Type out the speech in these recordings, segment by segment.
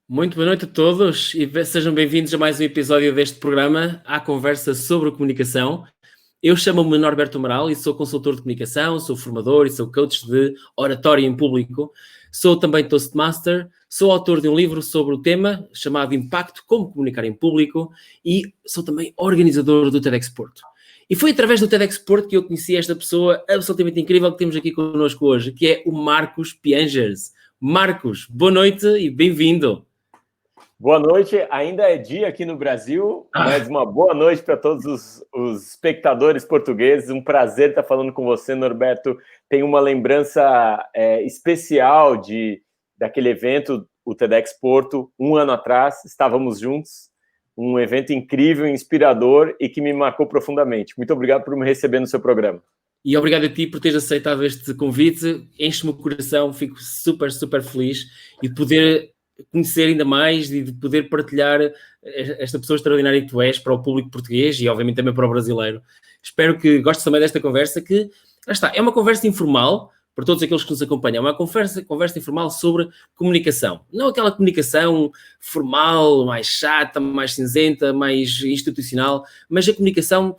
Muito boa noite a todos e sejam bem-vindos a mais um episódio deste programa, A Conversa sobre a Comunicação. Eu chamo-me Norberto Amaral e sou consultor de comunicação, sou formador e sou coach de oratória em público. Sou também Toastmaster, sou autor de um livro sobre o tema chamado Impacto, Como Comunicar em Público e sou também organizador do TEDx Porto. E foi através do TEDx Porto que eu conheci esta pessoa absolutamente incrível que temos aqui connosco hoje, que é o Marcos Piangers. Marcos, boa noite e bem-vindo. Boa noite, ainda é dia aqui no Brasil, mas uma boa noite para todos os espectadores portugueses. Um prazer estar falando com você, Norberto. Tenho uma lembrança especial daquele evento, o TEDx Porto, um ano atrás, estávamos juntos. Um evento incrível, inspirador e que me marcou profundamente. Muito obrigado por me receber no seu programa. E obrigado a ti por teres aceitado este convite. Enche-me o coração, fico super, super feliz e de poder conhecer ainda mais e de poder partilhar esta pessoa extraordinária que tu és para o público português e obviamente também para o brasileiro. Espero que gostes também desta conversa que, lá está, é uma conversa informal para todos aqueles que nos acompanham, é uma conversa informal sobre comunicação. Não aquela comunicação formal, mais chata, mais cinzenta, mais institucional, mas a comunicação.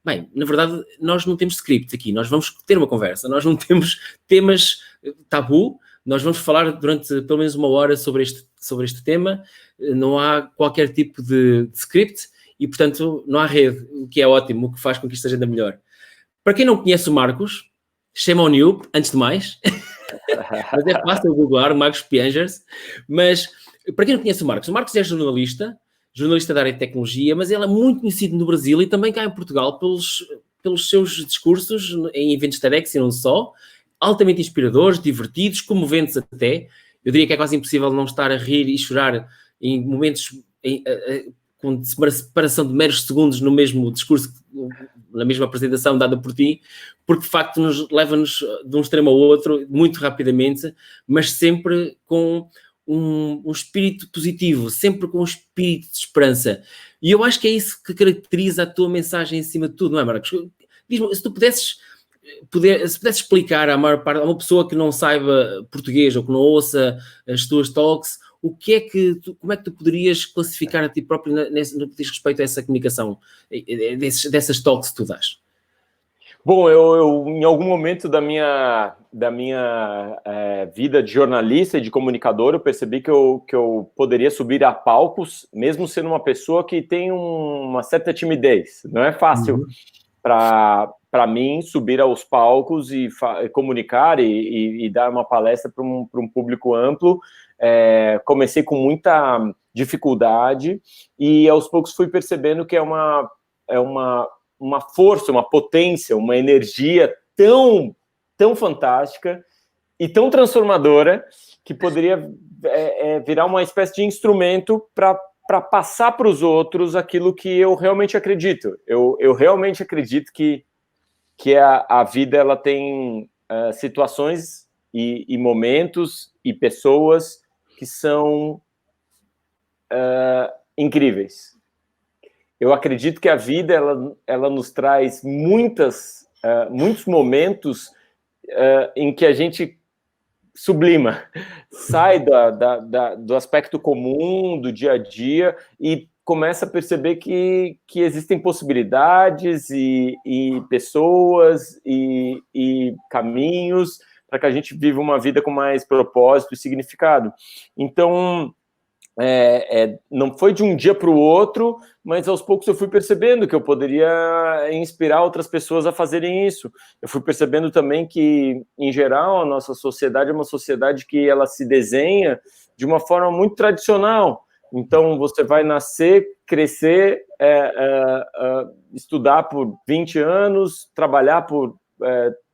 Bem, na verdade, nós não temos script aqui, nós vamos ter uma conversa, nós não temos temas tabu, nós vamos falar durante pelo menos uma hora sobre este tema, não há qualquer tipo de script e, portanto, não há rede, o que é ótimo, o que faz com que isto seja ainda melhor. Para quem não conhece o Marcos, shame on you, antes de mais, mas é fácil googlar, Marcos Piangers, mas para quem não conhece o Marcos é jornalista da área de tecnologia, mas ele é muito conhecido no Brasil e também cá em Portugal pelos seus discursos em eventos TEDx e não só, altamente inspiradores, divertidos, comoventes até. Eu diria que é quase impossível não estar a rir e chorar em momentos com separação de meros segundos no mesmo discurso, na mesma apresentação dada por ti, porque de facto leva-nos de um extremo ao outro muito rapidamente, mas sempre com um espírito positivo, sempre com um espírito de esperança. E eu acho que é isso que caracteriza a tua mensagem acima de tudo, não é, Marcos? Diz-me, se tu pudesses explicar a maior parte, a uma pessoa que não saiba português ou que não ouça as tuas talks, como é que tu poderias classificar a ti próprio no que diz respeito a essa comunicação, dessas talks que tu dás? Bom, eu em algum momento da minha vida de jornalista e de comunicador, eu percebi que eu poderia subir a palcos, mesmo sendo uma pessoa que tem uma certa timidez. Não é fácil para mim subir aos palcos e comunicar e dar uma palestra para um público amplo. Comecei com muita dificuldade e aos poucos fui percebendo que é uma força, uma potência, uma energia tão fantástica e tão transformadora que poderia virar uma espécie de instrumento para passar para os outros aquilo que eu realmente acredito. Eu realmente acredito que a vida ela tem situações e momentos e pessoas que são incríveis. Eu acredito que a vida ela nos traz muitos momentos em que a gente sublima, sai do aspecto comum, do dia a dia, e começa a perceber que existem possibilidades e pessoas e caminhos para que a gente viva uma vida com mais propósito e significado. Então, não foi de um dia para o outro, mas aos poucos eu fui percebendo que eu poderia inspirar outras pessoas a fazerem isso. Eu fui percebendo também que, em geral, a nossa sociedade é uma sociedade que ela se desenha de uma forma muito tradicional. Então, você vai nascer, crescer, estudar por 20 anos, trabalhar por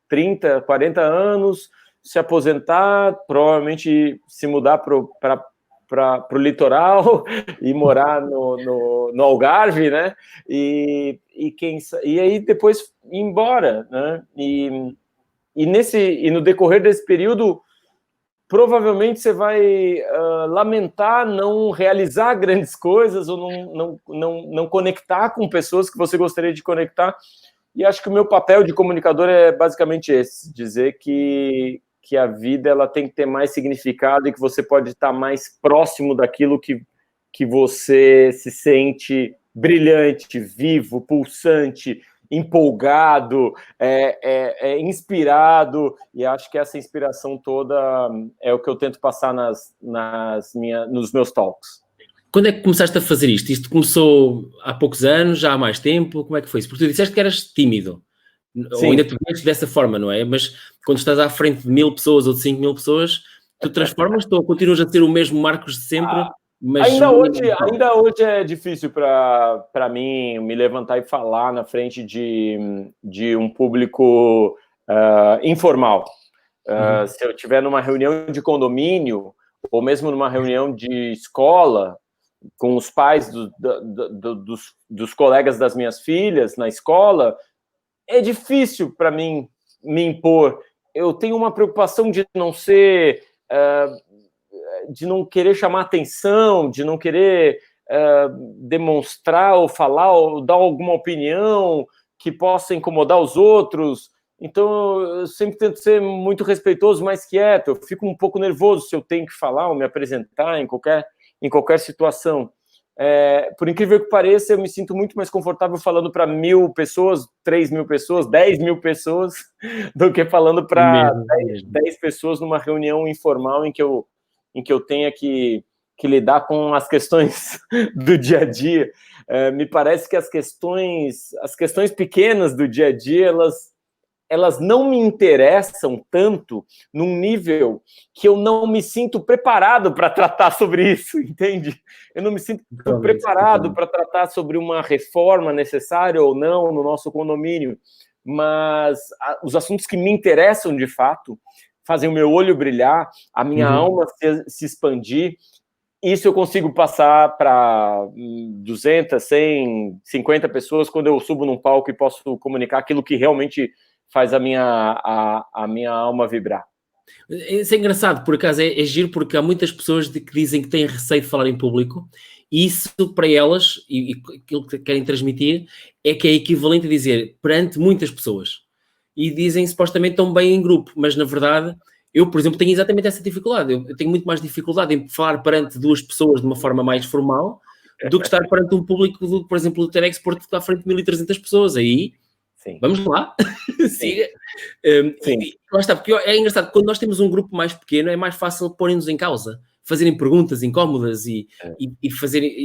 30, 40 anos, se aposentar, provavelmente se mudar para o litoral e morar no Algarve, né? E aí depois ir embora, né? E no decorrer desse período, provavelmente você vai lamentar não realizar grandes coisas ou não conectar com pessoas que você gostaria de conectar. E acho que o meu papel de comunicador é basicamente esse, dizer que que a vida ela tem que ter mais significado e que você pode estar mais próximo daquilo que você se sente brilhante, vivo, pulsante, empolgado, inspirado, e acho que essa inspiração toda é o que eu tento passar nos meus talks. Quando é que começaste a fazer isto? Isto começou há poucos anos, já há mais tempo? Como é que foi isso? Porque tu disseste que eras tímido, Sim. ou ainda tu vês dessa forma, não é? Mas quando estás à frente de 1000 pessoas ou de 5000 pessoas, tu transformas-te ou continuas a ter o mesmo Marcos de sempre? Mas ainda hoje é difícil para mim me levantar e falar na frente de um público informal. Se eu estiver numa reunião de condomínio, ou mesmo numa reunião de escola, com os pais dos colegas das minhas filhas na escola, é difícil para mim me impor. Eu tenho uma preocupação de não ser... de não querer chamar atenção, de não querer demonstrar ou falar ou dar alguma opinião que possa incomodar os outros. Então, eu sempre tento ser muito respeitoso, mais quieto. Eu fico um pouco nervoso se eu tenho que falar ou me apresentar em qualquer situação. Por incrível que pareça, eu me sinto muito mais confortável falando para 1000 pessoas, 3000 pessoas, 10.000 pessoas, do que falando para 10 pessoas numa reunião informal em que eu tenha que lidar com as questões do dia a dia. Me parece que as questões pequenas do dia a dia, elas não me interessam tanto num nível que eu não me sinto preparado para tratar sobre isso, entende? Eu não me sinto preparado para tratar sobre uma reforma necessária ou não no nosso condomínio, mas os assuntos que me interessam de fato fazem o meu olho brilhar, a minha alma se expandir. Isso eu consigo passar para 200, 100, 50 pessoas quando eu subo num palco e posso comunicar aquilo que realmente faz a minha alma vibrar. Isso é engraçado, por acaso é giro, porque há muitas pessoas que dizem que têm receio de falar em público, e isso para elas, e aquilo que querem transmitir, é que é equivalente a dizer perante muitas pessoas. E dizem supostamente tão bem em grupo, mas na verdade, eu, por exemplo, tenho exatamente essa dificuldade. Eu tenho muito mais dificuldade em falar perante 2 pessoas de uma forma mais formal do que estar perante um público, por exemplo, do TEDx Porto, que está à frente de 1300 pessoas. Aí, sim. Vamos lá, siga. Sim. Lá está, porque é engraçado, quando nós temos um grupo mais pequeno, é mais fácil porem-nos em causa, fazerem perguntas incómodas e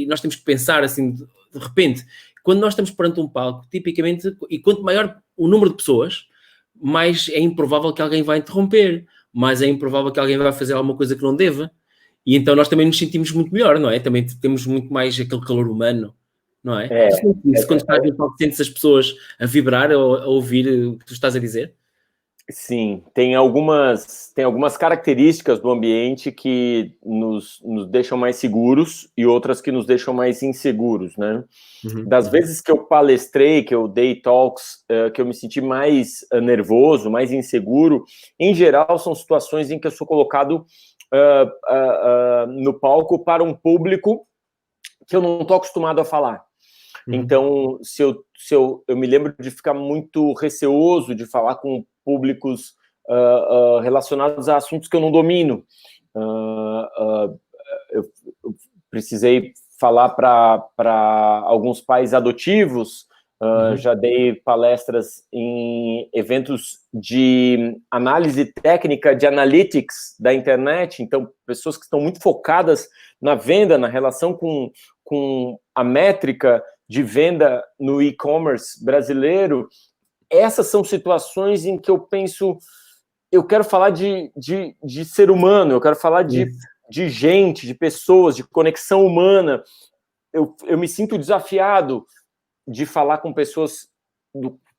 nós temos que pensar assim, de repente, quando nós estamos perante um palco, tipicamente, e quanto maior o número de pessoas, mais é improvável que alguém vai interromper, mais é improvável que alguém vai fazer alguma coisa que não deva, e então nós também nos sentimos muito melhor, não é? Também temos muito mais aquele calor humano, não é? Quando estás no palco, sentes as pessoas a vibrar ou a ouvir o que tu estás a dizer? Sim, tem algumas características do ambiente que nos deixam mais seguros e outras que nos deixam mais inseguros, né? Das vezes que eu palestrei, que eu dei talks, que eu me senti mais nervoso, mais inseguro, em geral são situações em que eu sou colocado no palco para um público que eu não estou acostumado a falar. Então, se eu me lembro de ficar muito receoso de falar com públicos relacionados a assuntos que eu não domino. Eu precisei falar para alguns pais adotivos, já dei palestras em eventos de análise técnica de analytics da internet, então pessoas que estão muito focadas na venda, na relação com a métrica de venda no e-commerce brasileiro. Essas são situações em que eu penso, eu quero falar de ser humano, eu quero falar de gente, de pessoas, de conexão humana. Eu me sinto desafiado de falar com pessoas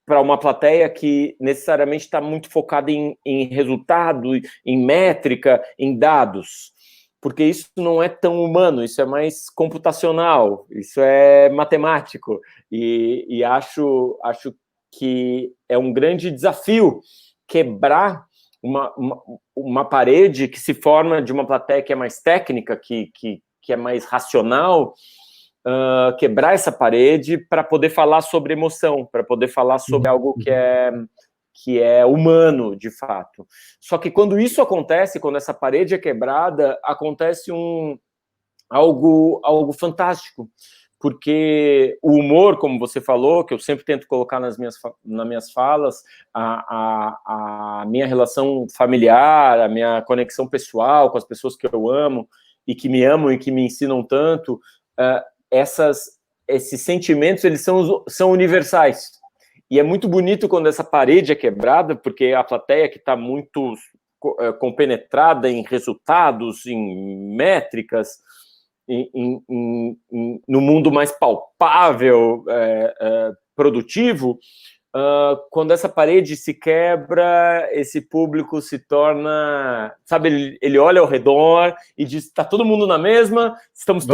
para uma plateia que necessariamente está muito focada em resultado, em métrica, em dados. Porque isso não é tão humano, isso é mais computacional, isso é matemático, e acho que é um grande desafio quebrar uma parede que se forma de uma plateia que é mais técnica, que é mais racional, quebrar essa parede para poder falar sobre emoção, para poder falar sobre algo que é humano, de fato. Só que quando isso acontece, quando essa parede é quebrada, acontece algo fantástico, porque o humor, como você falou, que eu sempre tento colocar nas minhas falas, a minha relação familiar, a minha conexão pessoal com as pessoas que eu amo e que me amam e que me ensinam tanto, esses sentimentos, eles são universais. E é muito bonito quando essa parede é quebrada, porque a plateia que está muito compenetrada em resultados, em métricas, no mundo mais palpável, produtivo, quando essa parede se quebra, esse público se torna, sabe, ele olha ao redor e diz, está todo mundo na mesma, estamos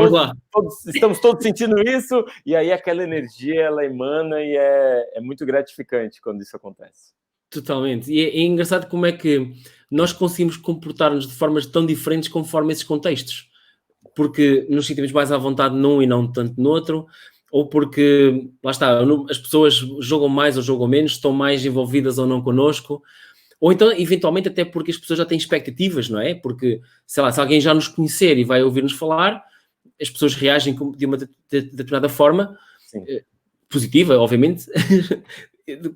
todos sentindo isso, e aí aquela energia, ela emana, e é muito gratificante quando isso acontece. Totalmente, e é engraçado como é que nós conseguimos comportar-nos de formas tão diferentes conforme esses contextos, porque nos sentimos mais à vontade num e não tanto no outro, ou porque, lá está, as pessoas jogam mais ou jogam menos, estão mais envolvidas ou não connosco, ou então, eventualmente, até porque as pessoas já têm expectativas, não é? Porque, sei lá, se alguém já nos conhecer e vai ouvir-nos falar, as pessoas reagem de uma determinada forma, positiva, obviamente,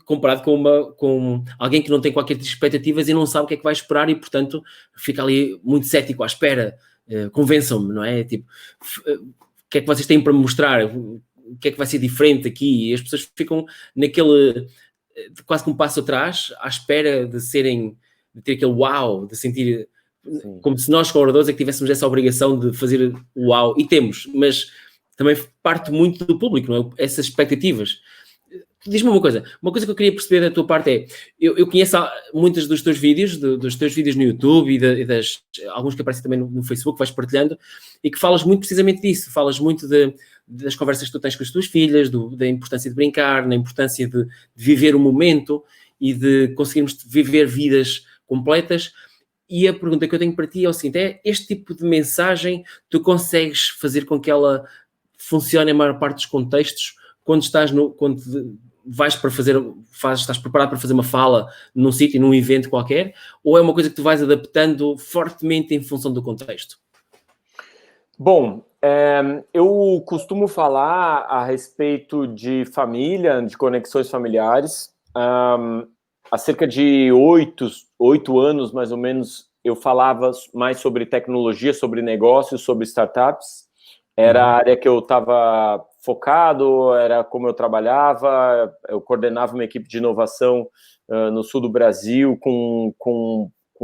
comparado com alguém que não tem qualquer tipo de expectativas e não sabe o que é que vai esperar e, portanto, fica ali muito cético à espera. Convençam-me, não é? Tipo, o que é que vocês têm para me mostrar? O que é que vai ser diferente aqui? E as pessoas ficam naquele, quase que um passo atrás, à espera de ter aquele uau, de sentir. Sim. Como se nós, oradores, é que tivéssemos essa obrigação de fazer uau, e temos, mas também parte muito do público, não é? Essas expectativas. Diz-me uma coisa que eu queria perceber da tua parte é, eu conheço muios dos teus vídeos, dos teus vídeos no YouTube e alguns que aparecem também no Facebook, vais partilhando, e que falas muito precisamente disso, falas muito das conversas que tu tens com as tuas filhas, da importância de brincar, na importância de viver o momento e de conseguirmos viver vidas completas. E a pergunta que eu tenho para ti é o seguinte, é este tipo de mensagem tu consegues fazer com que ela funcione em maior parte dos contextos, quando estás estás preparado para fazer uma fala num sítio, num evento qualquer, ou é uma coisa que tu vais adaptando fortemente em função do contexto? Bom, eu costumo falar a respeito de família, de conexões familiares. Há cerca de 8 anos, mais ou menos, eu falava mais sobre tecnologia, sobre negócios, sobre startups. Era a área que eu estava focado, era como eu trabalhava, eu coordenava uma equipe de inovação no sul do Brasil com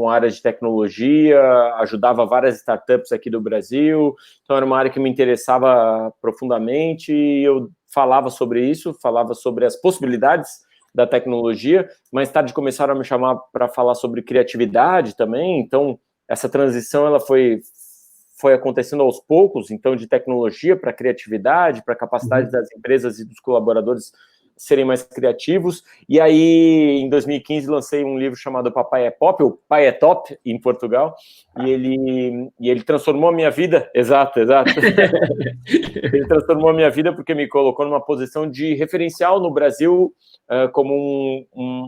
área de tecnologia, ajudava várias startups aqui do Brasil, então era uma área que me interessava profundamente e eu falava sobre isso, falava sobre as possibilidades da tecnologia. Mais tarde começaram a me chamar para falar sobre criatividade também, então essa transição ela foi acontecendo aos poucos, então, de tecnologia para criatividade, para a capacidade das empresas e dos colaboradores serem mais criativos. E aí, em 2015, lancei um livro chamado Papai é Pop, ou Pai é Top, em Portugal, e ele transformou a minha vida. Exato. Ele transformou a minha vida porque me colocou numa posição de referencial no Brasil, como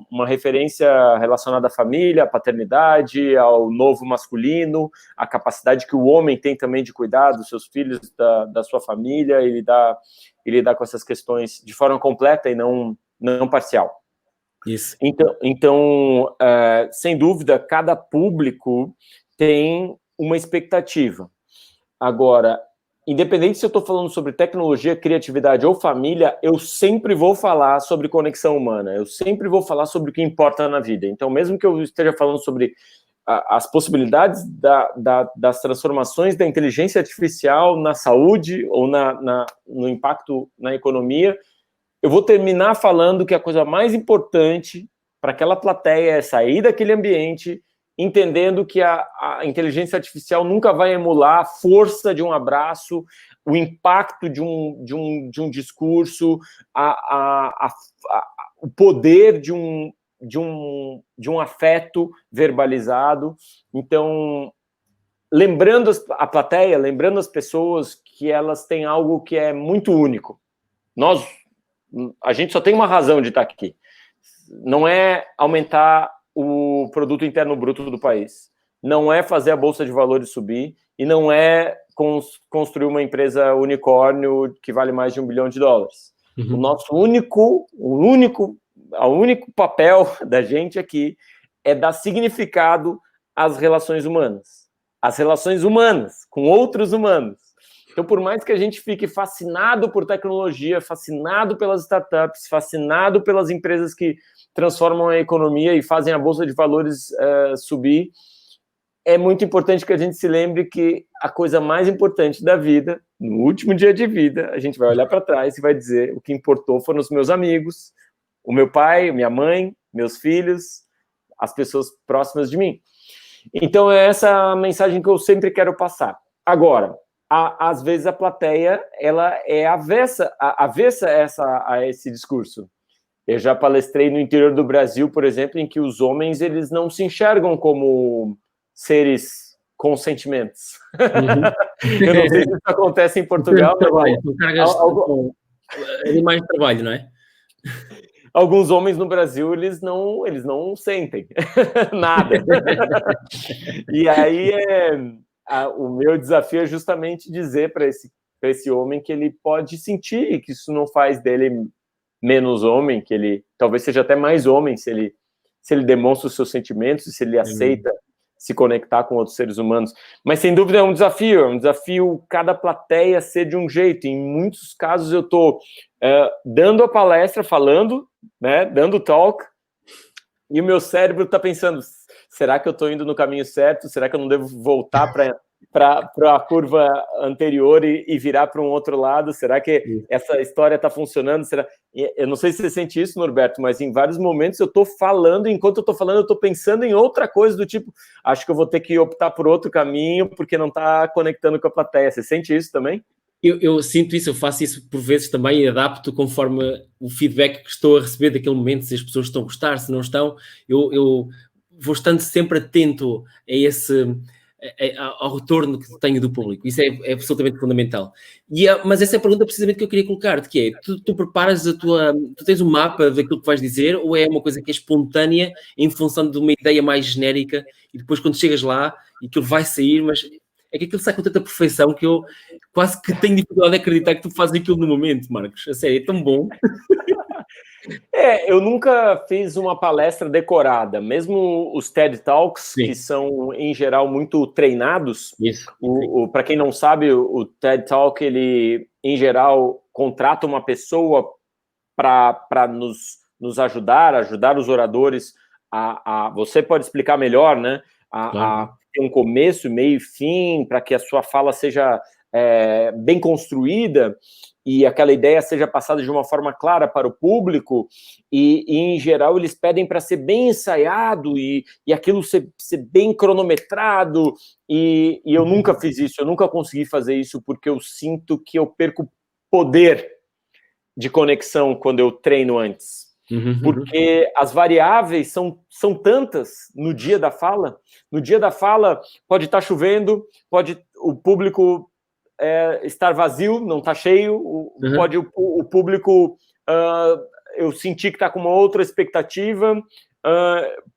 uma referência relacionada à família, à paternidade, ao novo masculino, à capacidade que o homem tem também de cuidar dos seus filhos, da sua família, e lidar com essas questões de forma completa e não parcial. Isso. Então, sem dúvida, cada público tem uma expectativa. Agora, independente se eu estou falando sobre tecnologia, criatividade ou família, eu sempre vou falar sobre conexão humana, eu sempre vou falar sobre o que importa na vida. Então, mesmo que eu esteja falando sobre as possibilidades das transformações da inteligência artificial na saúde ou no impacto na economia, eu vou terminar falando que a coisa mais importante para aquela plateia é sair daquele ambiente entendendo que a inteligência artificial nunca vai emular a força de um abraço, o impacto de um discurso, o poder de um afeto verbalizado. Então, lembrando a plateia, lembrando as pessoas que elas têm algo que é muito único. A gente só tem uma razão de estar aqui. não é aumentar o produto interno bruto do país, não é fazer a bolsa de valores subir e não é construir uma empresa unicórnio que vale mais de $1 bilhão. O nosso único papel da gente aqui é dar significado às relações humanas. As relações humanas com outros humanos. Então, por mais que a gente fique fascinado por tecnologia, fascinado pelas startups, fascinado pelas empresas que transformam a economia e fazem a bolsa de valores subir, é muito importante que a gente se lembre que a coisa mais importante da vida, no último dia de vida, a gente vai olhar para trás e vai dizer: o que importou foram os meus amigos, o meu pai, minha mãe, meus filhos, as pessoas próximas de mim. Então, é essa mensagem que eu sempre quero passar. Agora, às vezes a plateia ela é avessa a esse discurso. Eu já palestrei no interior do Brasil, por exemplo, em que os homens eles não se enxergam como seres com sentimentos. Eu não sei se isso acontece em Portugal. Animais de trabalho, não é? Alguns homens no Brasil, eles não sentem nada. E aí, o meu desafio é justamente dizer para esse homem que ele pode sentir, que isso não faz dele menos homem, que ele talvez seja até mais homem se ele demonstra os seus sentimentos, se ele aceita se conectar com outros seres humanos. Mas, sem dúvida, é um desafio cada plateia ser de um jeito. Em muitos casos, eu estou dando a palestra, falando, né, dando talk, e o meu cérebro está pensando: será que eu estou indo no caminho certo? Será que eu não devo voltar para a curva anterior e virar para um outro lado? Será que essa história está funcionando? Eu não sei se você sente isso, Norberto, mas em vários momentos eu estou falando, enquanto eu estou falando, eu estou pensando em outra coisa, do tipo: acho que eu vou ter que optar por outro caminho, porque não está conectando com a plateia. Você sente isso também? Eu sinto isso, eu faço isso por vezes também e adapto conforme o feedback que estou a receber daquele momento, se as pessoas estão a gostar, se não estão. Eu vou estando sempre atento ao retorno que tenho do público. Isso é absolutamente fundamental. Mas essa é a pergunta precisamente que eu queria colocar-te, que é: tu preparas tu tens um mapa daquilo que vais dizer, ou é uma coisa que é espontânea em função de uma ideia mais genérica e depois quando chegas lá e aquilo vai sair, mas é que aquilo sai com tanta perfeição que eu quase que tenho dificuldade de acreditar que tu fazes aquilo no momento, Marcos. A sério, é tão bom. Eu nunca fiz uma palestra decorada, mesmo os TED Talks, sim, que são, em geral, muito treinados. Para quem não sabe, o TED Talk, ele, em geral, contrata uma pessoa para nos ajudar os oradores você pode explicar melhor, né? A ter um começo, meio e fim, para que a sua fala seja bem construída e aquela ideia seja passada de uma forma clara para o público, e em geral eles pedem para ser bem ensaiado e aquilo ser bem cronometrado, e eu nunca fiz isso, eu nunca consegui fazer isso, porque eu sinto que eu perco poder de conexão quando eu treino antes. Porque as variáveis são tantas no dia da fala. No dia da fala pode estar chovendo, pode o público estar vazio, não está cheio, pode o público eu sentir que está com uma outra expectativa,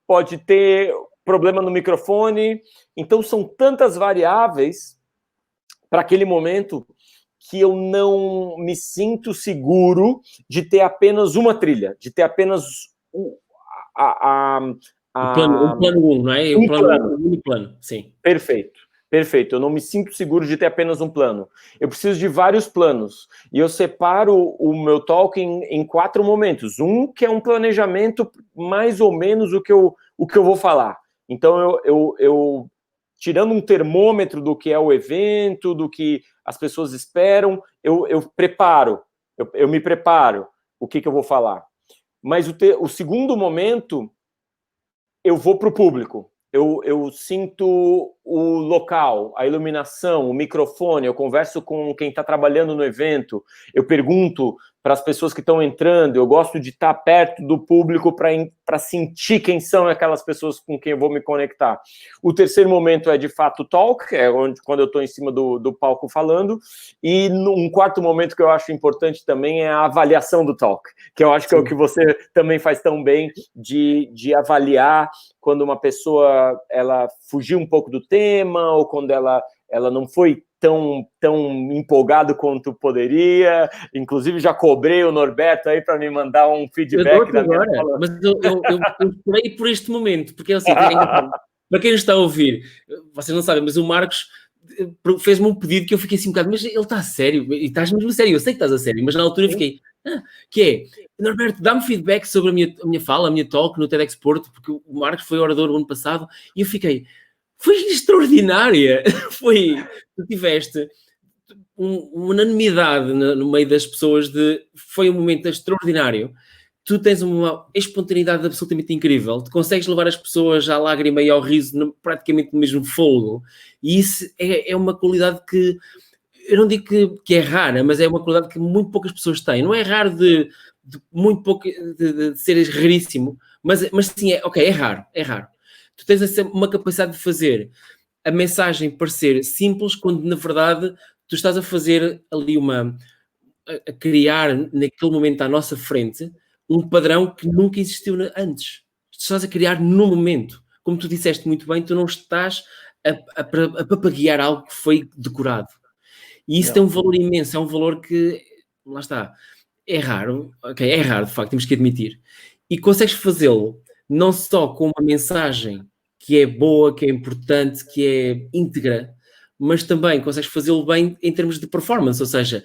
pode ter problema no microfone. Então são tantas variáveis para aquele momento que eu não me sinto seguro de ter apenas uma trilha, de ter apenas o plano 1, não é? O plano, sim. Perfeito. Eu não me sinto seguro de ter apenas um plano. Eu preciso de vários planos. E eu separo o meu talk em 4 momentos. Um que é um planejamento, mais ou menos, o que eu vou falar. Então, eu tirando um termômetro do que é o evento, do que as pessoas esperam, eu me preparo o que eu vou falar. Mas o segundo momento, eu vou para o público. Eu sinto o local, a iluminação, o microfone, eu converso com quem está trabalhando no evento, eu pergunto para as pessoas que estão entrando, eu gosto de estar perto do público para sentir quem são aquelas pessoas com quem eu vou me conectar. O terceiro momento é, de fato, o talk, quando eu estou em cima do palco falando, e um quarto momento que eu acho importante também é a avaliação do talk, que eu acho que é o que você também faz tão bem, de avaliar quando uma pessoa ela fugiu um pouco do tema, ou quando ela não foi tão empolgado quanto poderia. Inclusive, já cobrei o Norberto aí para me mandar um feedback da minha fala. Mas eu esperei por este momento, porque eu sei que para quem está a ouvir, vocês não sabem, mas o Marcos fez-me um pedido que eu fiquei assim um bocado, mas ele está a sério, e estás mesmo a sério, eu sei que estás a sério, mas na altura eu fiquei, que é, Norberto, dá-me feedback sobre a minha fala, a minha talk no TEDx Porto, porque o Marcos foi orador o ano passado, e eu fiquei, foi extraordinária, tu tiveste uma unanimidade no meio das pessoas foi um momento extraordinário, tu tens uma espontaneidade absolutamente incrível, tu consegues levar as pessoas à lágrima e ao riso praticamente no mesmo fogo, e isso é uma qualidade que, eu não digo que é rara, mas é uma qualidade que muito poucas pessoas têm, não é raro de ser raríssimo, mas sim, é raro. Tu tens uma capacidade de fazer a mensagem parecer simples, quando na verdade tu estás a fazer ali a criar naquele momento à nossa frente um padrão que nunca existiu antes. Tu estás a criar no momento. Como tu disseste muito bem, tu não estás a papaguear algo que foi decorado. E isso tem um valor imenso, é um valor que, lá está, é raro, é raro de facto, temos que admitir. E consegues fazê-lo não só com uma mensagem que é boa, que é importante, que é íntegra, mas também consegues fazê-lo bem em termos de performance, ou seja,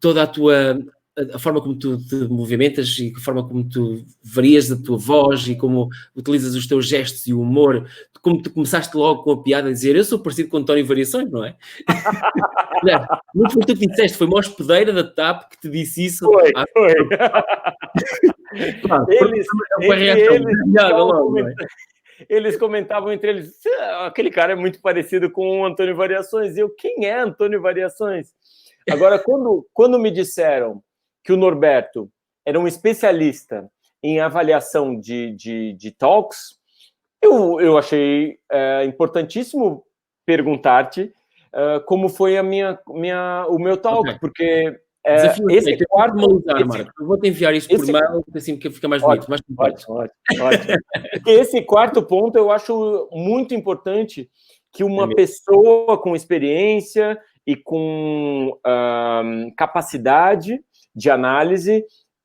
toda a forma como tu te movimentas e a forma como tu varias a tua voz e como utilizas os teus gestos e o humor, como tu começaste logo com a piada a dizer, eu sou parecido com António Variações, não é? Não foi tu que disseste, foi uma hospedeira da TAP que te disse isso. Foi. Eles comentavam entre eles, aquele cara é muito parecido com o Antônio Variações. E eu, quem é Antônio Variações? Agora, quando me disseram que o Norberto era um especialista em avaliação de talks, eu achei importantíssimo perguntar-te como foi o meu talk, porque esse quarto... Marcos, eu vou-te enviar isso por mail, assim que fica mais bonito. Ótimo. Porque esse quarto ponto eu acho muito importante, que uma pessoa com experiência e com capacidade de análise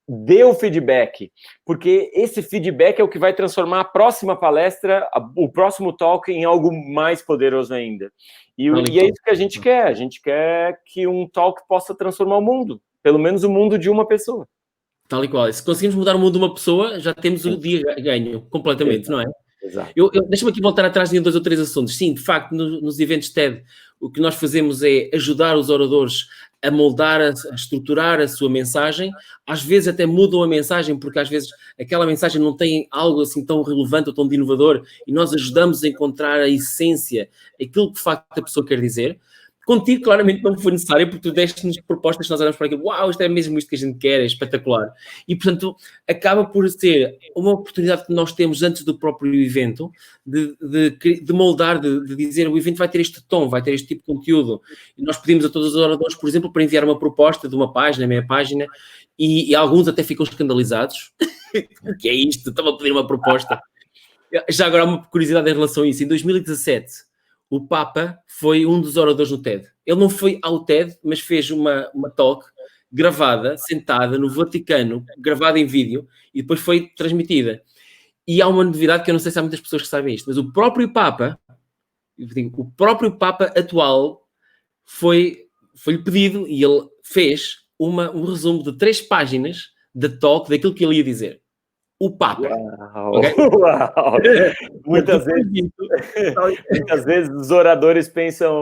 dê o feedback, porque esse feedback é o que vai transformar a próxima palestra, o próximo talk, em algo mais poderoso ainda. E é isso que a gente quer que um talk possa transformar o mundo, pelo menos o mundo de uma pessoa. Tal e qual. Se conseguimos mudar o mundo de uma pessoa, já temos o dia ganho, completamente, não é? Exato. Deixa-me aqui voltar atrás de 2 ou 3 assuntos. Sim, de facto, nos eventos TED, o que nós fazemos é ajudar os oradores a moldar, a estruturar a sua mensagem. Às vezes até mudam a mensagem, porque às vezes aquela mensagem não tem algo assim tão relevante ou tão de inovador, e nós ajudamos a encontrar a essência, aquilo que de facto a pessoa quer dizer. Contigo, claramente, não foi necessário, porque tu deste-nos propostas que nós olhamos para aqui, uau, isto é mesmo isto que a gente quer, é espetacular. E, portanto, acaba por ser uma oportunidade que nós temos antes do próprio evento, de moldar, de dizer, o evento vai ter este tom, vai ter este tipo de conteúdo. E nós pedimos a todos os oradores, por exemplo, para enviar uma proposta de uma página, meia página, e alguns até ficam escandalizados. O que é isto? Estava a pedir uma proposta. Já agora há uma curiosidade em relação a isso. Em 2017... o Papa foi um dos oradores no TED. Ele não foi ao TED, mas fez uma talk gravada, sentada no Vaticano, gravada em vídeo, e depois foi transmitida. E há uma novidade que eu não sei se há muitas pessoas que sabem isto, mas o próprio Papa atual, foi-lhe pedido, e ele fez um resumo de 3 páginas de talk daquilo que ele ia dizer. O Papa. Uau! Okay? Uau. Muitas vezes os oradores pensam,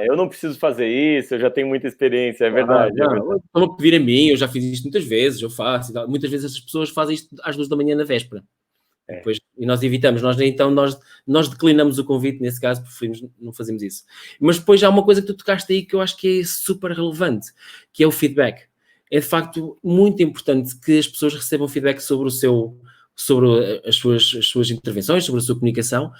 eu não preciso fazer isso, eu já tenho muita experiência, é verdade. Estão a pedir a mim, eu já fiz isto muitas vezes, eu faço. Muitas vezes essas pessoas fazem isto às 2 da manhã na véspera. E nós evitamos, nós declinamos o convite, nesse caso preferimos não fazemos isso. Mas depois há uma coisa que tu tocaste aí que eu acho que é super relevante, que é o feedback. é de facto muito importante que as pessoas recebam feedback sobre as suas intervenções, sobre a sua comunicação.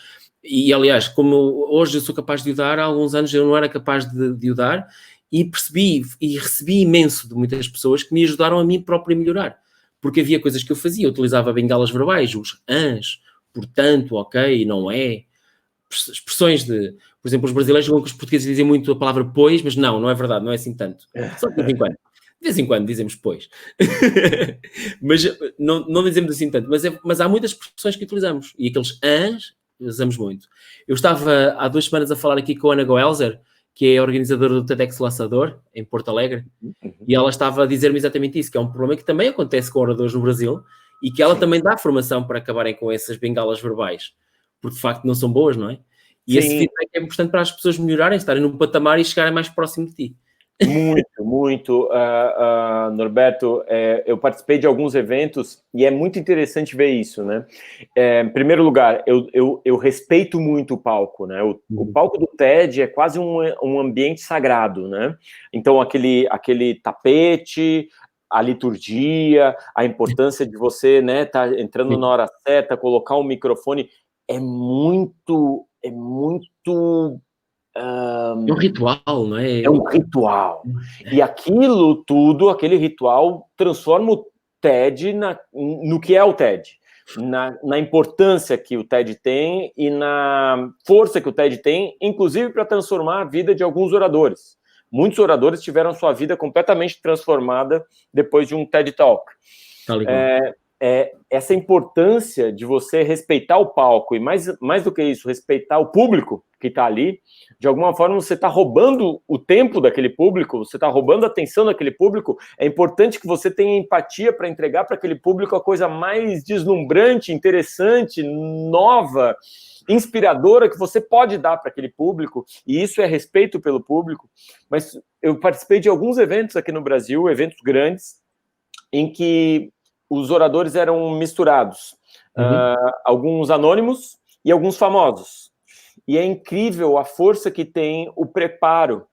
E, aliás, como hoje eu sou capaz de o dar, há alguns anos eu não era capaz de o dar, e percebi e recebi imenso de muitas pessoas que me ajudaram a mim próprio a melhorar. Porque havia coisas que eu fazia, eu utilizava bengalas verbais, os ans, portanto, ok, não é. Expressões de... Por exemplo, os brasileiros julgam que os portugueses dizem muito a palavra pois, mas não é verdade, não é assim tanto. Só de vez em quando. De vez em quando dizemos pois. Mas não dizemos assim tanto. Mas há muitas expressões que utilizamos. E aqueles ans usamos muito. Eu estava há 2 semanas a falar aqui com a Ana Goelzer, que é a organizadora do TEDx Lançador, em Porto Alegre, e ela estava a dizer-me exatamente isso, que é um problema que também acontece com oradores no Brasil, e que ela também dá formação para acabarem com essas bengalas verbais, porque de facto não são boas, não é? E esse feedback é importante para as pessoas melhorarem, estarem num patamar e chegarem mais próximo de ti. Muito. Norberto, eu participei de alguns eventos e é muito interessante ver isso, né? Em primeiro lugar, eu respeito muito o palco, né? O palco do TED é quase um ambiente sagrado, né? Então, aquele tapete, a liturgia, a importância de você, né, tá entrando na hora certa, colocar um microfone, é muito... É um ritual, não é? É um ritual. E aquilo tudo, aquele ritual, transforma o TED no que é o TED. Na importância que o TED tem e na força que o TED tem, inclusive para transformar a vida de alguns oradores. Muitos oradores tiveram sua vida completamente transformada depois de um TED Talk. Essa importância de você respeitar o palco e mais do que isso, respeitar o público que está ali, de alguma forma você está roubando o tempo daquele público, você está roubando a atenção daquele público, é importante que você tenha empatia para entregar para aquele público a coisa mais deslumbrante, interessante, nova, inspiradora que você pode dar para aquele público, e isso é respeito pelo público. Mas eu participei de alguns eventos aqui no Brasil, eventos grandes, em que os oradores eram misturados, alguns anônimos e alguns famosos. E é incrível a força que tem o preparo.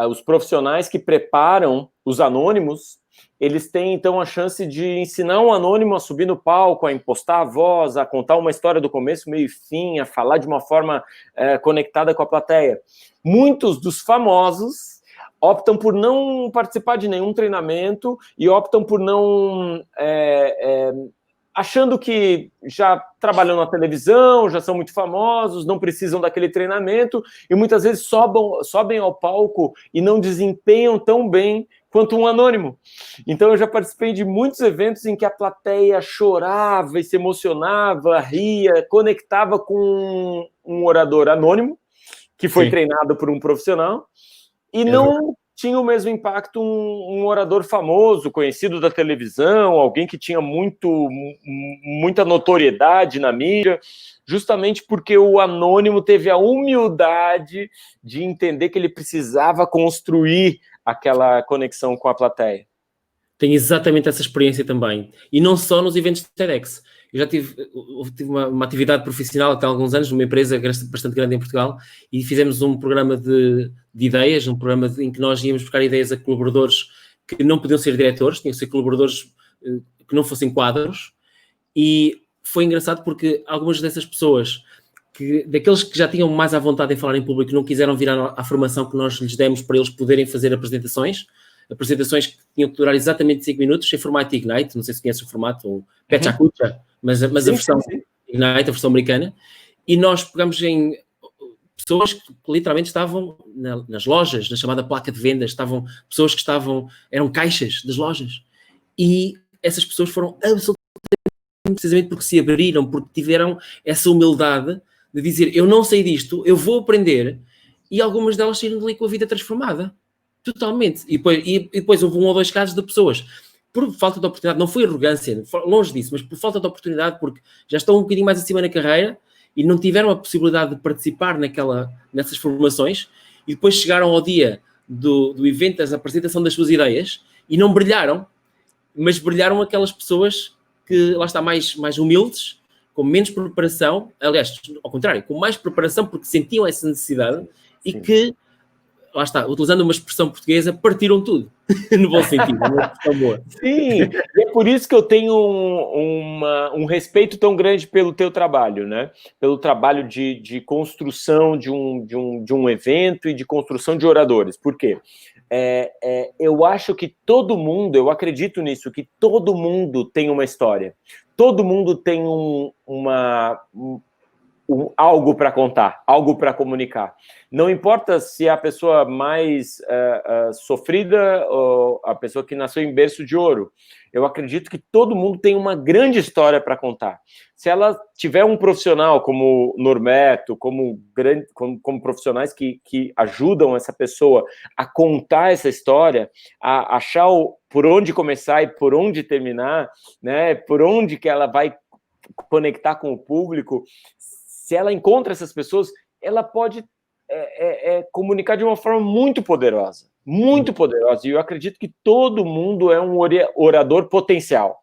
Os profissionais que preparam os anônimos, eles têm, então, a chance de ensinar um anônimo a subir no palco, a impostar a voz, a contar uma história do começo, meio e fim, a falar de uma forma conectada com a plateia. Muitos dos famosos optam por não participar de nenhum treinamento e optam por não... achando que já trabalham na televisão, já são muito famosos, não precisam daquele treinamento, e muitas vezes sobem ao palco e não desempenham tão bem quanto um anônimo. Então eu já participei de muitos eventos em que a plateia chorava e se emocionava, ria, conectava com um orador anônimo, que foi treinado por um profissional, e não tinha o mesmo impacto um orador famoso, conhecido da televisão, alguém que tinha muita notoriedade na mídia, justamente porque o anônimo teve a humildade de entender que ele precisava construir aquela conexão com a plateia. Tenho exatamente essa experiência também. E não só nos eventos de TEDx. Eu já tive uma atividade profissional até há alguns anos, numa empresa bastante grande em Portugal, e fizemos um programa de ideias, um programa em que nós íamos buscar ideias a colaboradores que não podiam ser diretores, tinham que ser colaboradores que não fossem quadros, e foi engraçado porque algumas dessas pessoas, daqueles que já tinham mais à vontade em falar em público, não quiseram vir à formação que nós lhes demos para eles poderem fazer apresentações que tinham que durar exatamente 5 minutos, em formato Ignite, não sei se conheces o formato, ou Pechacucha, mas a versão Ignite, a versão americana, e nós pegamos em pessoas que literalmente estavam nas lojas, na chamada placa de vendas, pessoas que eram caixas das lojas, e essas pessoas foram absolutamente, precisamente porque se abriram, porque tiveram essa humildade de dizer, eu não sei disto, eu vou aprender, e algumas delas saíram dali com a vida transformada. Totalmente. E depois houve 1 ou 2 casos de pessoas, por falta de oportunidade, não foi arrogância, longe disso, mas por falta de oportunidade, porque já estão um bocadinho mais acima na carreira e não tiveram a possibilidade de participar nessas formações, e depois chegaram ao dia do evento, da apresentação das suas ideias, e não brilharam, mas brilharam aquelas pessoas que, lá está, mais humildes, com menos preparação, aliás, ao contrário, com mais preparação, porque sentiam essa necessidade, e que lá está, utilizando uma expressão portuguesa, partiram tudo, no bom sentido, é uma expressão boa. Sim, e é por isso que eu tenho um respeito tão grande pelo teu trabalho, né? Pelo trabalho de construção de um evento e de construção de oradores. Por quê? Eu acho que todo mundo, eu acredito nisso, que todo mundo tem uma história. Todo mundo tem algo para contar, algo para comunicar. Não importa se é a pessoa mais sofrida ou a pessoa que nasceu em berço de ouro. Eu acredito que todo mundo tem uma grande história para contar. Se ela tiver um profissional como Norberto, como profissionais que ajudam essa pessoa a contar essa história, a achar por onde começar e por onde terminar, né? Por onde que ela vai conectar com o público. Se ela encontra essas pessoas, ela pode comunicar de uma forma muito poderosa. Muito poderosa. E eu acredito que todo mundo é um orador potencial.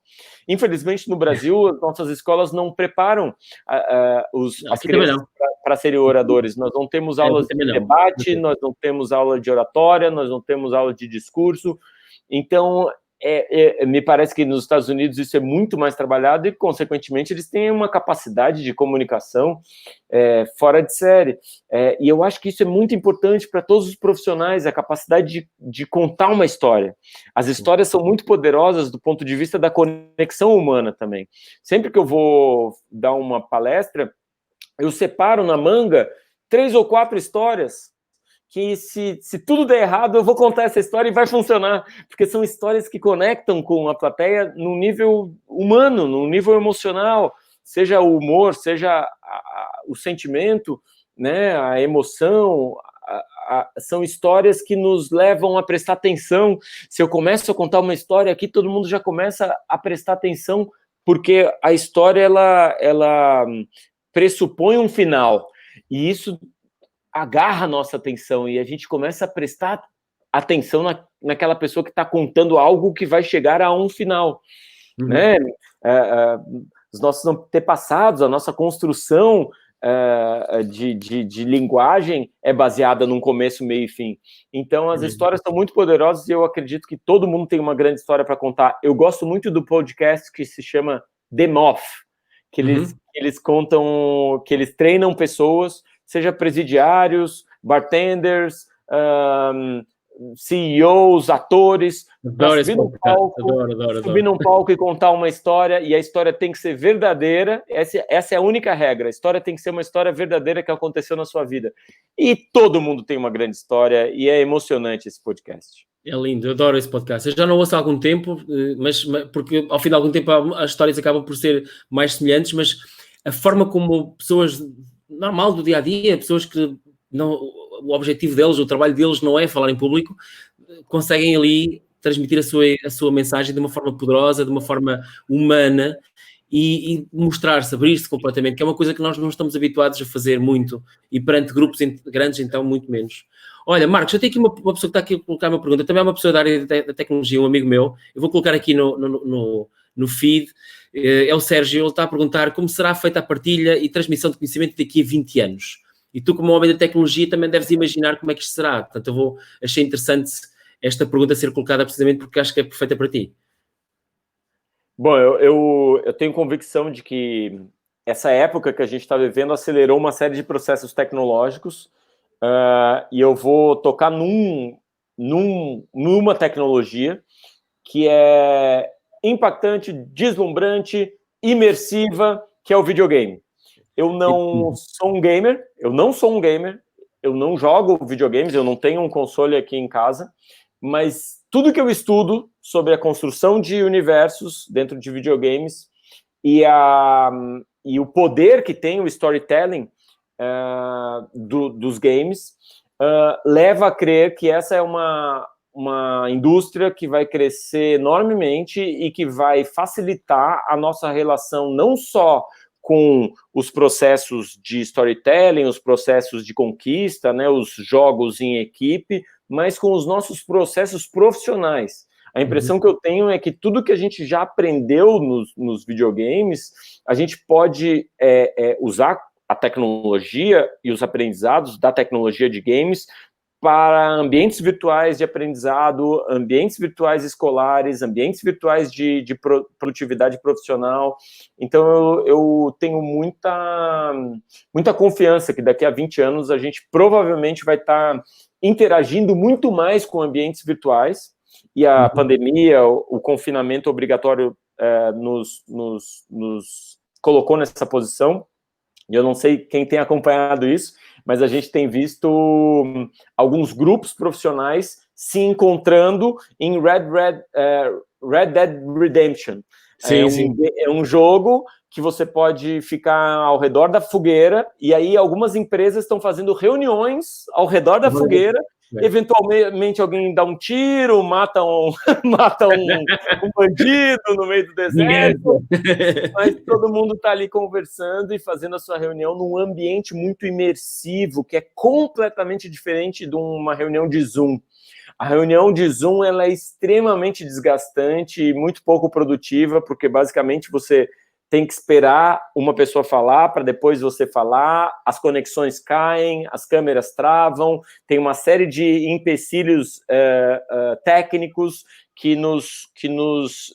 Infelizmente, no Brasil, as nossas escolas não preparam as crianças para serem oradores. Nós não temos aulas de debate, nós não temos aula de oratória, nós não temos aula de discurso. Então, me parece que nos Estados Unidos isso é muito mais trabalhado e, consequentemente, eles têm uma capacidade de comunicação fora de série. E eu acho que isso é muito importante para todos os profissionais, a capacidade de contar uma história. As histórias são muito poderosas do ponto de vista da conexão humana também. Sempre que eu vou dar uma palestra, eu separo na manga 3 ou 4 histórias que se tudo der errado, eu vou contar essa história e vai funcionar, porque são histórias que conectam com a plateia num nível humano, num nível emocional, seja o humor, seja o sentimento, né, a emoção, são histórias que nos levam a prestar atenção. Se eu começo a contar uma história aqui, todo mundo já começa a prestar atenção, porque a história, ela pressupõe um final, e isso agarra a nossa atenção e a gente começa a prestar atenção naquela pessoa que está contando algo que vai chegar a um final, né? Os nossos antepassados, a nossa construção de linguagem é baseada num começo, meio e fim. Então, as histórias são muito poderosas e eu acredito que todo mundo tem uma grande história para contar. Eu gosto muito do podcast que se chama The Moth, que eles contam, que eles treinam pessoas, seja presidiários, bartenders, CEOs, atores, para subir num palco e contar uma história, e a história tem que ser verdadeira. Essa é a única regra. A história tem que ser uma história verdadeira que aconteceu na sua vida. E todo mundo tem uma grande história, e é emocionante esse podcast. É lindo, eu adoro esse podcast. Eu já não ouço há algum tempo, mas porque ao fim de algum tempo as histórias acabam por ser mais semelhantes, mas a forma como pessoas normal do dia a dia, pessoas que não, o objetivo deles, o trabalho deles não é falar em público, conseguem ali transmitir a sua mensagem de uma forma poderosa, de uma forma humana e mostrar-se, abrir-se completamente, que é uma coisa que nós não estamos habituados a fazer muito e perante grupos grandes, então, muito menos. Olha, Marcos, eu tenho aqui uma pessoa que está aqui a colocar uma pergunta, também é uma pessoa da área da tecnologia, um amigo meu, eu vou colocar aqui no feed, é o Sérgio, ele está a perguntar como será feita a partilha e transmissão de conhecimento daqui a 20 anos. E tu, como homem da tecnologia, também deves imaginar como é que isto será. Portanto, achei interessante esta pergunta ser colocada precisamente porque acho que é perfeita para ti. Bom, eu tenho convicção de que essa época que a gente está vivendo acelerou uma série de processos tecnológicos e eu vou tocar numa tecnologia que é impactante, deslumbrante, imersiva, que é o videogame. Eu não sou um gamer, eu não jogo videogames, eu não tenho um console aqui em casa, mas tudo que eu estudo sobre a construção de universos dentro de videogames e o poder que tem o storytelling dos games leva a crer que essa é uma indústria que vai crescer enormemente e que vai facilitar a nossa relação não só com os processos de storytelling, os processos de conquista, né, os jogos em equipe, mas com os nossos processos profissionais. A impressão que eu tenho é que tudo que a gente já aprendeu nos videogames, a gente pode usar a tecnologia e os aprendizados da tecnologia de games para ambientes virtuais de aprendizado, ambientes virtuais escolares, ambientes virtuais de produtividade profissional. Então, eu tenho muita confiança que daqui a 20 anos a gente provavelmente vai estar interagindo muito mais com ambientes virtuais, e a pandemia, o confinamento obrigatório nos colocou nessa posição. E eu não sei quem tem acompanhado isso, mas a gente tem visto alguns grupos profissionais se encontrando em Red Dead Redemption. Sim. É um jogo que você pode ficar ao redor da fogueira, e aí algumas empresas estão fazendo reuniões ao redor da fogueira. Eventualmente alguém dá um tiro, mata um bandido no meio do deserto, mas todo mundo está ali conversando e fazendo a sua reunião num ambiente muito imersivo, que é completamente diferente de uma reunião de Zoom. A reunião de Zoom ela é extremamente desgastante e muito pouco produtiva, porque basicamente você tem que esperar uma pessoa falar para depois você falar, as conexões caem, as câmeras travam, tem uma série de empecilhos técnicos que nos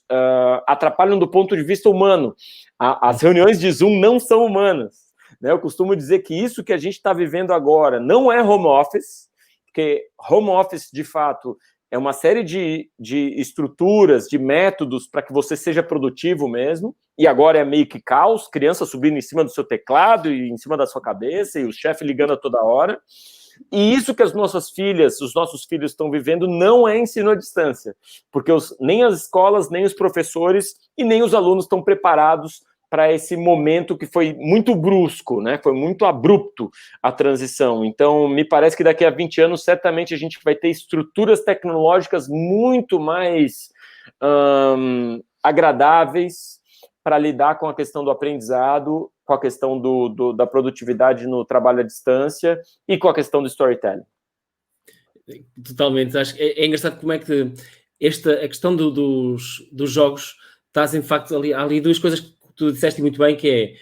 atrapalham do ponto de vista humano. As reuniões de Zoom não são humanas, né? Eu costumo dizer que isso que a gente está vivendo agora não é home office, porque home office, de fato, é uma série de estruturas, de métodos para que você seja produtivo mesmo, e agora é meio que caos, criança subindo em cima do seu teclado e em cima da sua cabeça, e o chefe ligando a toda hora. E isso que as nossas filhas, os nossos filhos estão vivendo não é ensino à distância, porque nem as escolas, nem os professores e nem os alunos estão preparados para esse momento que foi muito brusco, né? Foi muito abrupto a transição. Então, me parece que daqui a 20 anos, certamente, a gente vai ter estruturas tecnológicas muito mais agradáveis para lidar com a questão do aprendizado, com a questão da produtividade no trabalho à distância e com a questão do storytelling. Totalmente. Acho que é engraçado como é que a questão dos jogos trazem, de facto, há ali duas coisas que tu disseste muito bem, que é,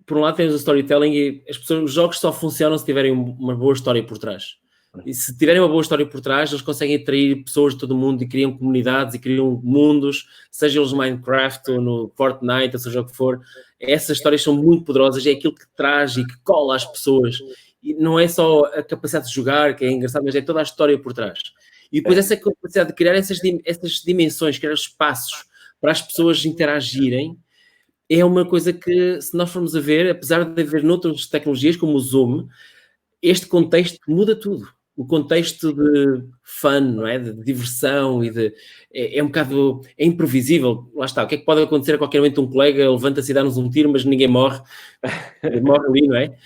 por um lado tens o storytelling e os jogos só funcionam se tiverem uma boa história por trás. E se tiverem uma boa história por trás, eles conseguem atrair pessoas de todo o mundo e criam comunidades e criam mundos, seja eles no Minecraft ou no Fortnite, ou seja o que for. Essas histórias são muito poderosas, é aquilo que traz e que cola às pessoas. E não é só a capacidade de jogar, que é engraçado, mas é toda a história por trás. E depois essa capacidade de criar essas dimensões, criar espaços para as pessoas interagirem, é uma coisa que, se nós formos a ver, apesar de haver noutras tecnologias, como o Zoom, este contexto muda tudo. O contexto de fun, não é? De diversão e é um bocado... É imprevisível. Lá está. O que é que pode acontecer a qualquer momento? Um colega levanta-se e dá-nos um tiro, mas ninguém morre. Morre ali, não é?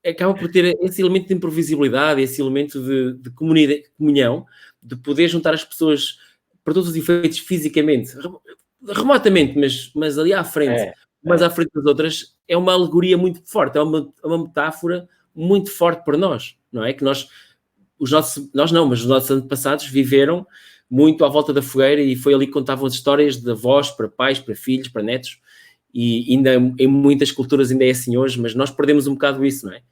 Acaba por ter esse elemento de imprevisibilidade, esse elemento de comunhão, de poder juntar as pessoas para todos os efeitos fisicamente, remotamente, mas ali à frente, mas à frente das outras, é uma alegoria muito forte, é uma metáfora muito forte para nós, não é? Que nós não, mas os nossos antepassados viveram muito à volta da fogueira e foi ali que contavam as histórias de avós para pais, para filhos, para netos, e ainda em muitas culturas ainda é assim hoje, mas nós perdemos um bocado isso, não é?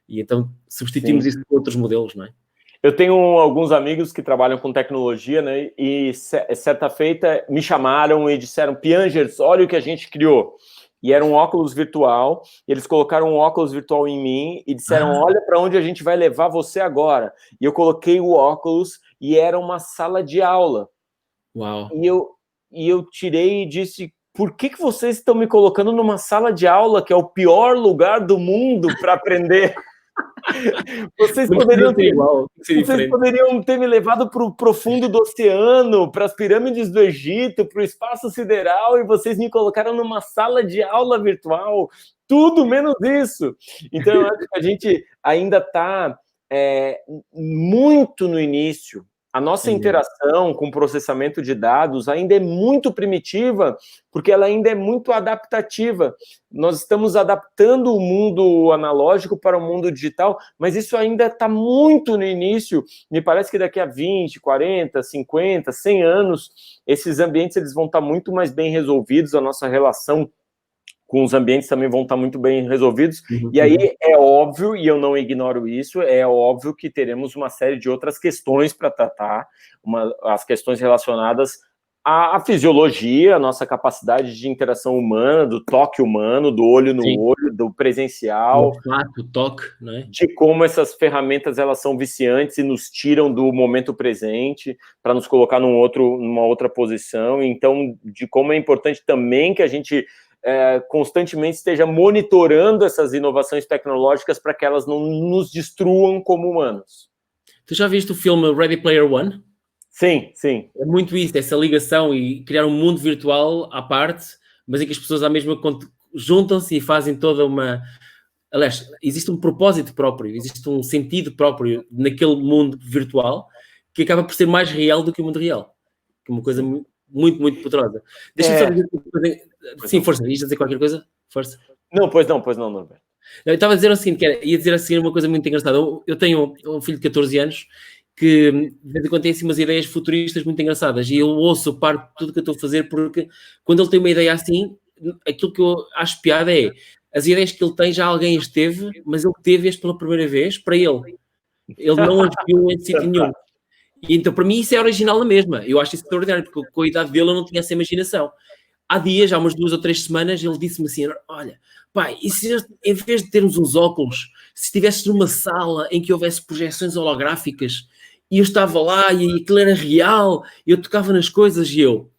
E então substituímos isso por outros modelos, não é? Eu tenho alguns amigos que trabalham com tecnologia, né? E certa feita me chamaram e disseram: Piangers, olha o que a gente criou. E era um óculos virtual, e eles colocaram um óculos virtual em mim e disseram: olha para onde a gente vai levar você agora. E eu coloquei o óculos e era uma sala de aula. Uau! E eu tirei e disse: por que vocês estão me colocando numa sala de aula, que é o pior lugar do mundo para aprender? Vocês poderiam ter me levado para o profundo do oceano, para as pirâmides do Egito, para o espaço sideral, e vocês me colocaram numa sala de aula virtual. Tudo menos isso. Então, eu acho que a gente ainda está muito no início. A nossa interação com o processamento de dados ainda é muito primitiva, porque ela ainda é muito adaptativa. Nós estamos adaptando o mundo analógico para o mundo digital, mas isso ainda está muito no início. Me parece que daqui a 20, 40, 50, 100 anos, esses ambientes eles vão estar muito mais bem resolvidos, a nossa relação com os ambientes também vão estar muito bem resolvidos. Uhum. E aí é óbvio, e eu não ignoro isso, é óbvio que teremos uma série de outras questões para tratar, as questões relacionadas à fisiologia, a nossa capacidade de interação humana, do toque humano, do olho no olho, do presencial, o olfato, o toque, não é? De como essas ferramentas elas são viciantes e nos tiram do momento presente para nos colocar numa outra posição. Então, de como é importante também que a gente constantemente esteja monitorando essas inovações tecnológicas para que elas não nos destruam como humanos. Tu já viste o filme Ready Player One? Sim, sim. É muito isso, essa ligação e criar um mundo virtual à parte, mas em que as pessoas à mesma juntam-se e fazem toda uma... Aliás, existe um propósito próprio, existe um sentido próprio naquele mundo virtual que acaba por ser mais real do que o mundo real. Que é uma coisa muito, muito poderosa. Deixa-me só dizer uma coisa. Sim, força, ias dizer qualquer coisa? Força. Não, pois não, Norberto. Eu estava a dizer o seguinte, ia dizer assim uma coisa muito engraçada. Eu tenho um filho de 14 anos que de vez em quando tem assim umas ideias futuristas muito engraçadas e eu ouço, paro tudo que eu estou a fazer porque quando ele tem uma ideia assim, aquilo que eu acho piada é as ideias que ele tem já alguém as teve, mas ele teve-as pela primeira vez para ele. Ele não as viu em sítio nenhum. E então, para mim, isso é original na mesma. Eu acho isso extraordinário, porque com a idade dele eu não tinha essa imaginação. Há dias, há umas 2 ou 3 semanas, ele disse-me assim, olha, pai, e se em vez de termos uns óculos, se estivesse numa sala em que houvesse projeções holográficas, e eu estava lá e aquilo era real, eu tocava nas coisas e eu,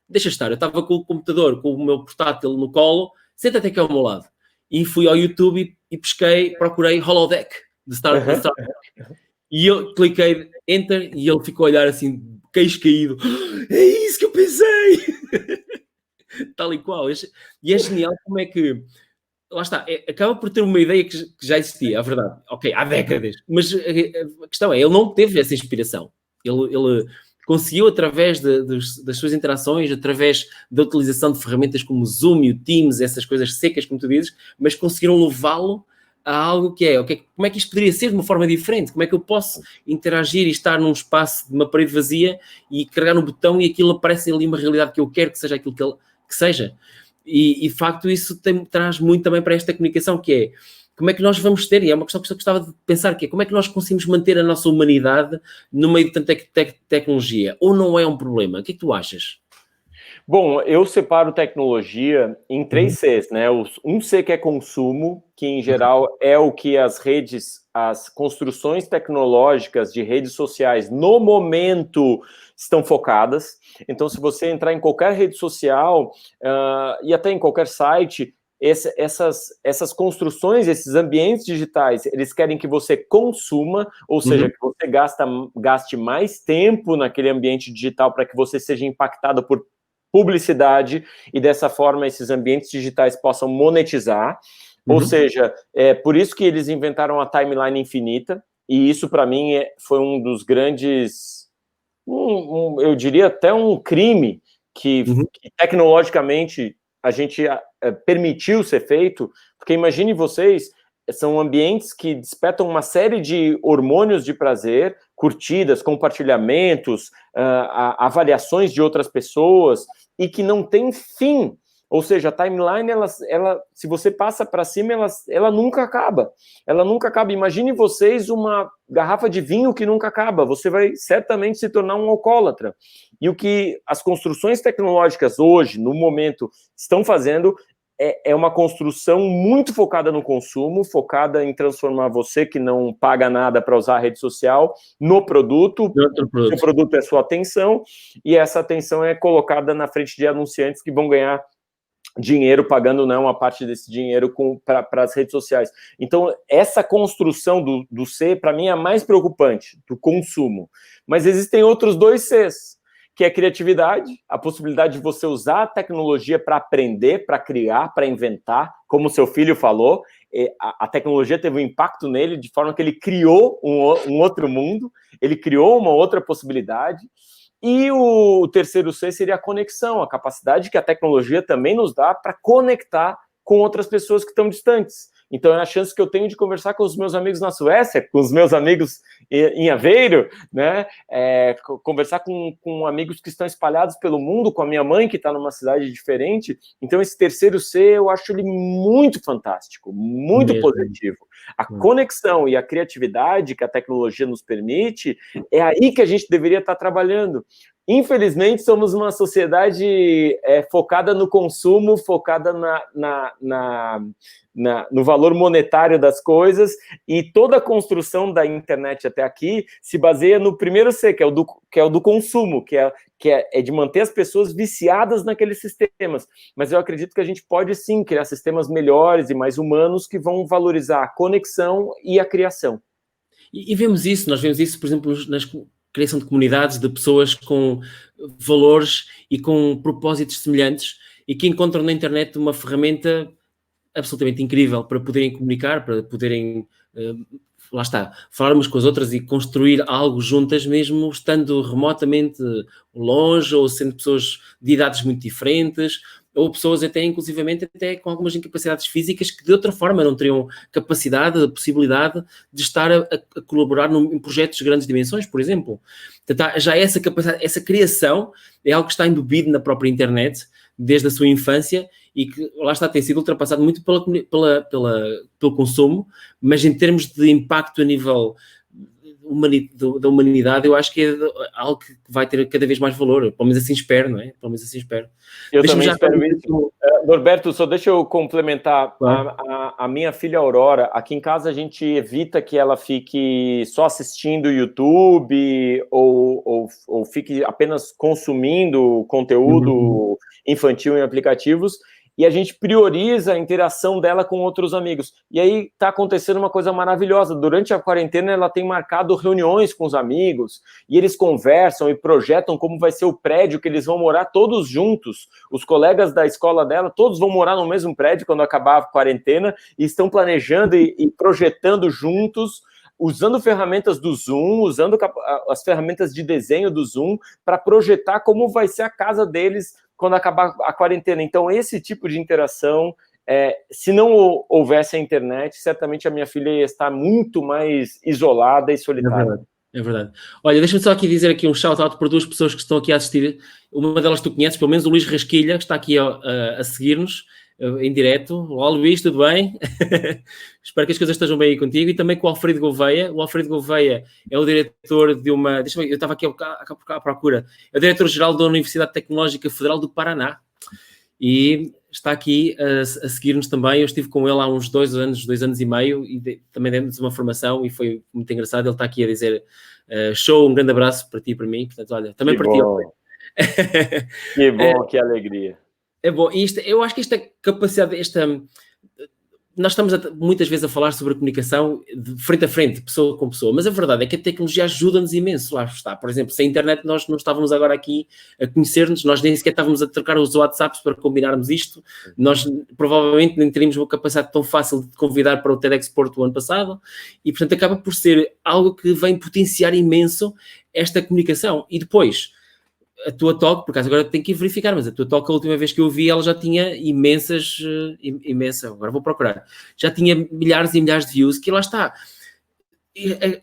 deixa estar, eu estava com o computador, com o meu portátil no colo, senta-te aqui ao meu lado. E fui ao YouTube e procurei Holodeck de Star Trek. E eu cliquei Enter e ele ficou a olhar assim, queixo caído. É isso que eu pensei! Tal e qual. E é genial como é que... Lá está, acaba por ter uma ideia que já existia, a verdade. Ok, há décadas. Mas a questão é, ele não teve essa inspiração. Ele conseguiu, através das suas interações, através da utilização de ferramentas como o Zoom e o Teams, essas coisas secas, como tu dizes, mas conseguiram levá-lo a algo que é, okay, como é que isto poderia ser de uma forma diferente? Como é que eu posso interagir e estar num espaço de uma parede vazia e carregar no botão e aquilo aparece ali uma realidade que eu quero que seja aquilo que seja? E de facto isso traz muito também para esta comunicação, que é como é que nós vamos ter, e é uma questão que eu gostava de pensar, que é como é que nós conseguimos manter a nossa humanidade no meio de tanta tecnologia? Ou não é um problema? O que é que tu achas? Bom, eu separo tecnologia em 3 Cs, né? Um C que é consumo, que em geral é o que as construções tecnológicas de redes sociais no momento estão focadas. Então, se você entrar em qualquer rede social e até em qualquer site, essas construções, esses ambientes digitais, eles querem que você consuma, ou seja, que você gaste mais tempo naquele ambiente digital para que você seja impactado por publicidade e dessa forma esses ambientes digitais possam monetizar, ou seja, é por isso que eles inventaram a timeline infinita, e isso para mim foi um dos grandes, eu diria até um crime que tecnologicamente a gente permitiu ser feito, porque imagine vocês, são ambientes que despertam uma série de hormônios de prazer, curtidas, compartilhamentos, avaliações de outras pessoas, e que não tem fim. Ou seja, a timeline, ela se você passa para cima, ela nunca acaba. Ela nunca acaba. Imagine vocês uma garrafa de vinho que nunca acaba. Você vai certamente se tornar um alcoólatra. E o que as construções tecnológicas hoje, no momento, estão fazendo é uma construção muito focada no consumo, focada em transformar você, que não paga nada para usar a rede social, no produto. O produto é sua atenção, e essa atenção é colocada na frente de anunciantes que vão ganhar dinheiro, pagando uma parte desse dinheiro para as redes sociais. Então, essa construção do C, para mim, é a mais preocupante, do consumo. Mas existem outros 2 Cs, que é a criatividade, a possibilidade de você usar a tecnologia para aprender, para criar, para inventar, como o seu filho falou, a tecnologia teve um impacto nele, de forma que ele criou um outro mundo, ele criou uma outra possibilidade. E o terceiro C seria a conexão, a capacidade que a tecnologia também nos dá para conectar com outras pessoas que estão distantes. Então é a chance que eu tenho de conversar com os meus amigos na Suécia, com os meus amigos em Aveiro, né? Conversar com amigos que estão espalhados pelo mundo, com a minha mãe que está numa cidade diferente. Então esse terceiro C eu acho ele muito fantástico, muito positivo. A conexão e a criatividade que a tecnologia nos permite, é aí que a gente deveria estar trabalhando. Infelizmente, somos uma sociedade focada no consumo, focada no valor monetário das coisas, e toda a construção da internet até aqui se baseia no primeiro C, que é o do consumo, que é de manter as pessoas viciadas naqueles sistemas. Mas eu acredito que a gente pode, sim, criar sistemas melhores e mais humanos que vão valorizar a conexão e a criação. E vemos isso, nós vemos isso, por exemplo, nas criação de comunidades, de pessoas com valores e com propósitos semelhantes e que encontram na internet uma ferramenta absolutamente incrível para poderem comunicar, para poderem, lá está, falar umas com as outras e construir algo juntas, mesmo estando remotamente longe ou sendo pessoas de idades muito diferentes, ou pessoas até, inclusivamente, até com algumas incapacidades físicas que de outra forma não teriam capacidade, a possibilidade de estar a colaborar em projetos de grandes dimensões, por exemplo. Portanto, já essa capacidade, essa criação é algo que está embebido na própria internet desde a sua infância e que, lá está, tem sido ultrapassado muito pelo consumo, mas em termos de impacto a nível da humanidade, eu acho que é algo que vai ter cada vez mais valor, pelo menos assim espero, não é? Pelo menos assim espero. Eu também espero isso. Norberto, só deixa eu complementar. Claro. A minha filha Aurora, aqui em casa a gente evita que ela fique só assistindo YouTube ou fique apenas consumindo conteúdo infantil em aplicativos, e a gente prioriza a interação dela com outros amigos. E aí está acontecendo uma coisa maravilhosa. Durante a quarentena, ela tem marcado reuniões com os amigos, e eles conversam e projetam como vai ser o prédio que eles vão morar todos juntos. Os colegas da escola dela, todos vão morar no mesmo prédio quando acabar a quarentena, e estão planejando e projetando juntos, usando ferramentas do Zoom, usando as ferramentas de desenho do Zoom, para projetar como vai ser a casa deles quando acabar a quarentena. Então, esse tipo de interação, se não houvesse a internet, certamente a minha filha ia estar muito mais isolada e solitária. É verdade. Olha, deixa-me só aqui dizer aqui um shout-out para duas pessoas que estão aqui a assistir. Uma delas tu conheces, pelo menos o Luís Rasquilha, que está aqui a seguir-nos em direto. Olá, Luís, tudo bem? Espero que as coisas estejam bem aí contigo. E também com o Alfredo Gouveia. O Alfredo Gouveia é o diretor de uma... Deixa-me ver, eu estava aqui à procura. É o diretor-geral da Universidade Tecnológica Federal do Paraná. E está aqui a seguir-nos também. Eu estive com ele há uns 2 anos e meio, e também demos uma formação e foi muito engraçado. Ele está aqui a dizer show, um grande abraço para ti e para mim. Portanto, olha, também que para bom. ti. Que bom, que alegria. É bom, e eu acho que esta capacidade, nós estamos muitas vezes a falar sobre a comunicação de frente a frente, pessoa com pessoa, mas a verdade é que a tecnologia ajuda-nos imenso, lá está. Por exemplo, sem a internet nós não estávamos agora aqui a conhecer-nos, nós nem sequer estávamos a trocar os WhatsApps para combinarmos isto, nós provavelmente nem teríamos uma capacidade tão fácil de convidar para o TEDx Porto o ano passado, e portanto acaba por ser algo que vem potenciar imenso esta comunicação. E depois, a tua talk, por acaso agora tenho que ir verificar, mas a tua talk, a última vez que eu vi, ela já tinha imensa, agora vou procurar, já tinha milhares e milhares de views, que lá está,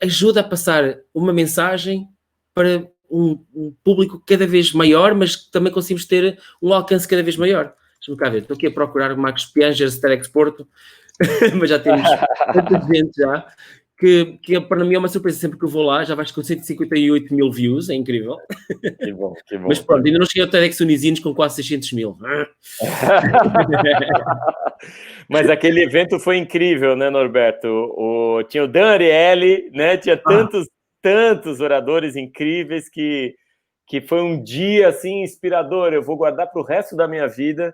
ajuda a passar uma mensagem para um público cada vez maior, mas também conseguimos ter um alcance cada vez maior. Deixa-me cá ver, estou aqui a procurar o Marcos Piangers, TEDx Porto, mas já temos tanta gente já, que para mim é uma surpresa, sempre que eu vou lá, já vais com 158 mil views, é incrível. Que bom, que bom. Mas pronto, ainda não cheguei ao TEDx Unisinos com quase 600 mil. Mas aquele evento foi incrível, né, Norberto? Tinha o Dan Ariely, né? Tinha tantos oradores incríveis que foi um dia, assim, inspirador. Eu vou guardar para o resto da minha vida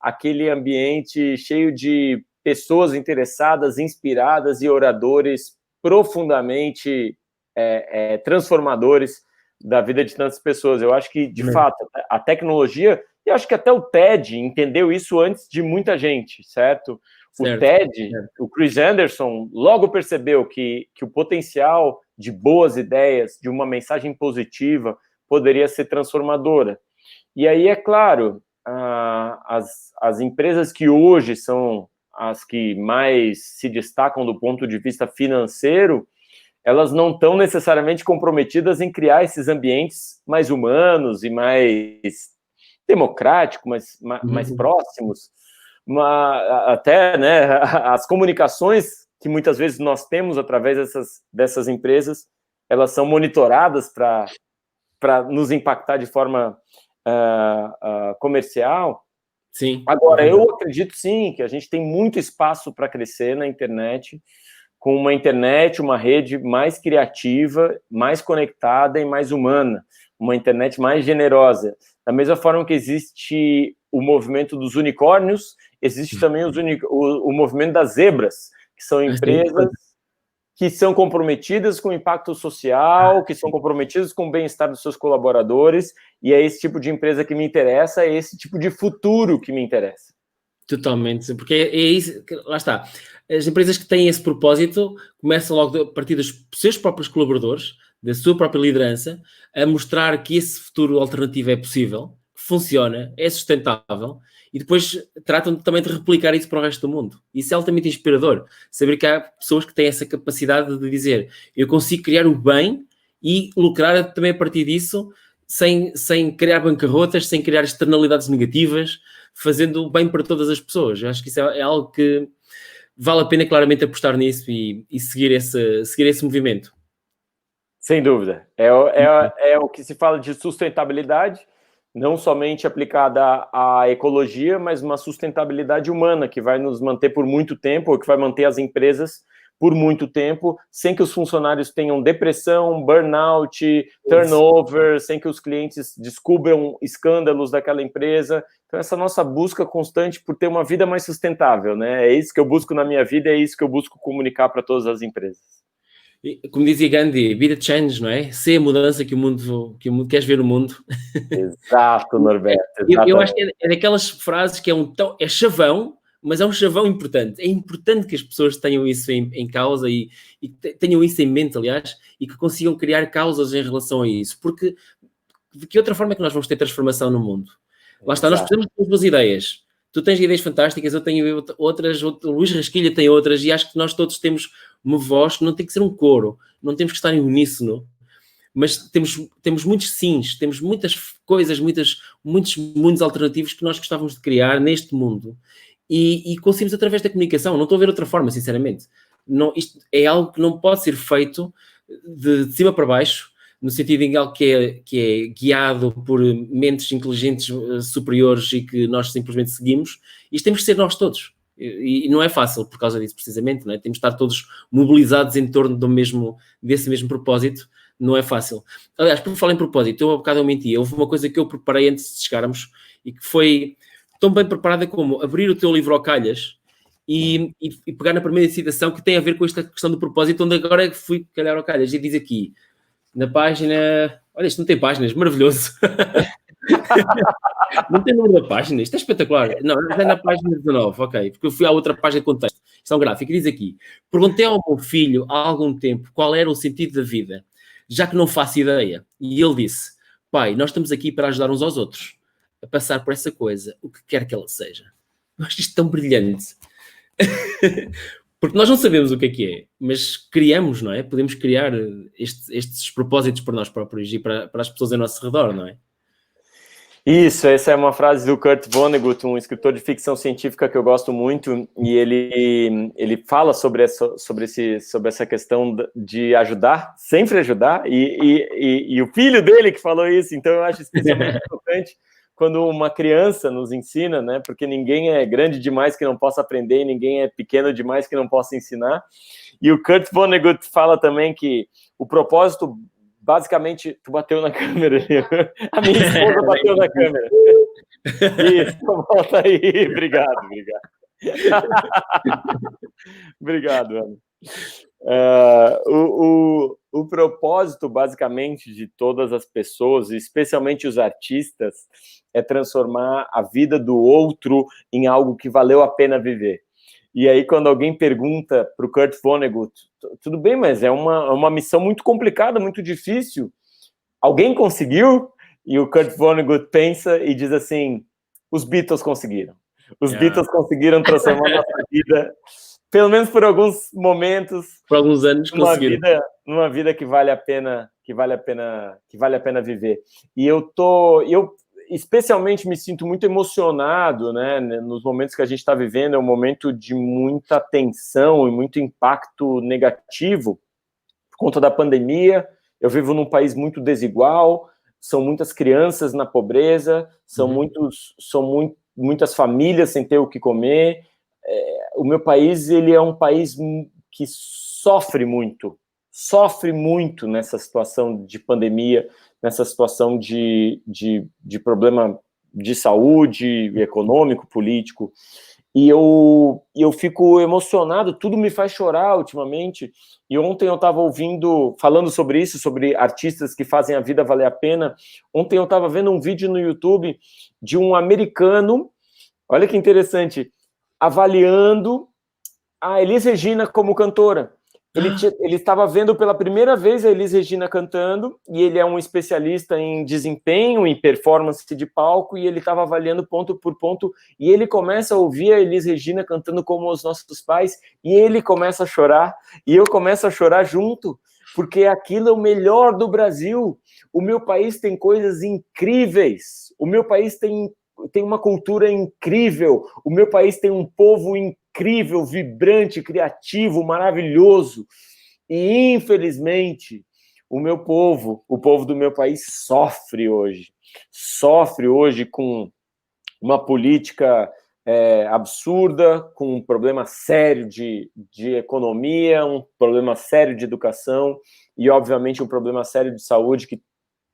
aquele ambiente cheio de pessoas interessadas, inspiradas e oradores profundamente transformadores da vida de tantas pessoas. Eu acho que, de fato, a tecnologia, e acho que até o TED entendeu isso antes de muita gente, certo? O TED, o Chris Anderson, logo percebeu que o potencial de boas ideias, de uma mensagem positiva, poderia ser transformadora. E aí, é claro, as empresas que hoje são as que mais se destacam do ponto de vista financeiro, elas não estão necessariamente comprometidas em criar esses ambientes mais humanos e mais democráticos, mais próximos. Até, né, as comunicações que muitas vezes nós temos através dessas empresas, elas são monitoradas para nos impactar de forma comercial. Sim. Agora, eu acredito sim que a gente tem muito espaço para crescer na internet, com uma internet, uma rede mais criativa, mais conectada e mais humana, uma internet mais generosa. Da mesma forma que existe o movimento dos unicórnios, existe também o movimento das zebras, que são empresas que são comprometidas com o impacto social, que são comprometidas com o bem-estar dos seus colaboradores, e é esse tipo de empresa que me interessa, é esse tipo de futuro que me interessa. Totalmente, porque é isso, lá está. As empresas que têm esse propósito começam logo a partir dos seus próprios colaboradores, da sua própria liderança, a mostrar que esse futuro alternativo é possível, que funciona, é sustentável, e depois tratam também de replicar isso para o resto do mundo. Isso é altamente inspirador, saber que há pessoas que têm essa capacidade de dizer, eu consigo criar o bem e lucrar também a partir disso, sem criar bancarrotas, sem criar externalidades negativas, fazendo bem para todas as pessoas. Eu acho que isso é algo que vale a pena claramente apostar nisso e seguir esse movimento. Sem dúvida. É o que se fala de sustentabilidade, não somente aplicada à ecologia, mas uma sustentabilidade humana que vai nos manter por muito tempo, ou que vai manter as empresas por muito tempo, sem que os funcionários tenham depressão, burnout, turnover, sem que os clientes descubram escândalos daquela empresa. Então, essa nossa busca constante por ter uma vida mais sustentável, né? É isso que eu busco na minha vida, é isso que eu busco comunicar para todas as empresas. Como dizia Gandhi, be the change, não é? Ser a mudança que o mundo queres ver no mundo. Exato, Norberto. Eu acho que é daquelas frases que é chavão, mas é um chavão importante. É importante que as pessoas tenham isso em causa e tenham isso em mente, aliás, e que consigam criar causas em relação a isso. Porque de que outra forma é que nós vamos ter transformação no mundo? Lá está, nós precisamos de boas ideias. Tu tens ideias fantásticas, eu tenho outras, o Luís Rasquilha tem outras, e acho que nós todos temos uma voz, não tem que ser um coro, não temos que estar em uníssono, mas temos muitos sims, temos muitas coisas, muitos mundos alternativos que nós gostávamos de criar neste mundo. E conseguimos através da comunicação, não estou a ver outra forma, sinceramente. Não, isto é algo que não pode ser feito de cima para baixo, no sentido em algo que é guiado por mentes inteligentes superiores e que nós simplesmente seguimos. Isto temos que ser nós todos. E não é fácil por causa disso, precisamente, não é? Temos de estar todos mobilizados em torno desse mesmo propósito. Não é fácil. Aliás, por falar em propósito, eu há bocado eu menti. Houve uma coisa que eu preparei antes de chegarmos e que foi tão bem preparada como abrir o teu livro ao calhas e pegar na primeira citação que tem a ver com esta questão do propósito, onde agora fui calhar ao calhas e diz aqui, na página... Olha, isto não tem páginas, maravilhoso. Não tem número da página, isto é espetacular. Não, é na página 19, ok, porque eu fui à outra página de contexto. Isto é um gráfico, e diz aqui, perguntei ao meu filho há algum tempo qual era o sentido da vida, já que não faço ideia. E ele disse, pai, nós estamos aqui para ajudar uns aos outros, a passar por essa coisa, o que quer que ela seja. Eu acho isto tão brilhante. Porque nós não sabemos o que é, mas criamos, não é? Podemos criar estes propósitos para nós próprios e para as pessoas ao nosso redor, não é? Isso, essa é uma frase do Kurt Vonnegut, um escritor de ficção científica que eu gosto muito, e ele fala sobre essa questão de ajudar, sempre ajudar, e o filho dele que falou isso, então eu acho especialmente importante quando uma criança nos ensina, né? Porque ninguém é grande demais que não possa aprender, e ninguém é pequeno demais que não possa ensinar. E o Kurt Vonnegut fala também que o propósito, basicamente, tu bateu na câmera. A minha esposa bateu na câmera. Isso, volta aí. Obrigado. Obrigado, Ana. O propósito, basicamente, de todas as pessoas, especialmente os artistas, é transformar a vida do outro em algo que valeu a pena viver. E aí, quando alguém pergunta para o Kurt Vonnegut, tudo bem, mas é uma missão muito complicada, muito difícil. Alguém conseguiu? E o Kurt Vonnegut pensa e diz assim, os Beatles conseguiram. Os Beatles conseguiram transformar nossa vida, pelo menos por alguns momentos, por alguns anos, numa vida que vale a pena viver. E eu especialmente me sinto muito emocionado, né, nos momentos que a gente está vivendo. É um momento de muita tensão e muito impacto negativo por conta da pandemia. Eu vivo num país muito desigual, são muitas crianças na pobreza, são muitas famílias sem ter o que comer. O meu país, ele é um país que sofre muito nessa situação de pandemia, nessa situação de problema de saúde, econômico, político. E eu fico emocionado, tudo me faz chorar ultimamente. E ontem eu estava falando sobre isso, sobre artistas que fazem a vida valer a pena. Ontem eu estava vendo um vídeo no YouTube de um americano, olha que interessante, avaliando a Elis Regina como cantora. Ele estava vendo pela primeira vez a Elis Regina cantando, e ele é um especialista em desempenho, em performance de palco, e ele estava avaliando ponto por ponto, e ele começa a ouvir a Elis Regina cantando como os nossos pais, e ele começa a chorar, e eu começo a chorar junto, porque aquilo é o melhor do Brasil. O meu país tem coisas incríveis, o meu país tem uma cultura incrível, o meu país tem um povo incrível, vibrante, criativo, maravilhoso. E, infelizmente, o povo do meu país sofre hoje com uma política absurda, com um problema sério de economia, um problema sério de educação e, obviamente, um problema sério de saúde que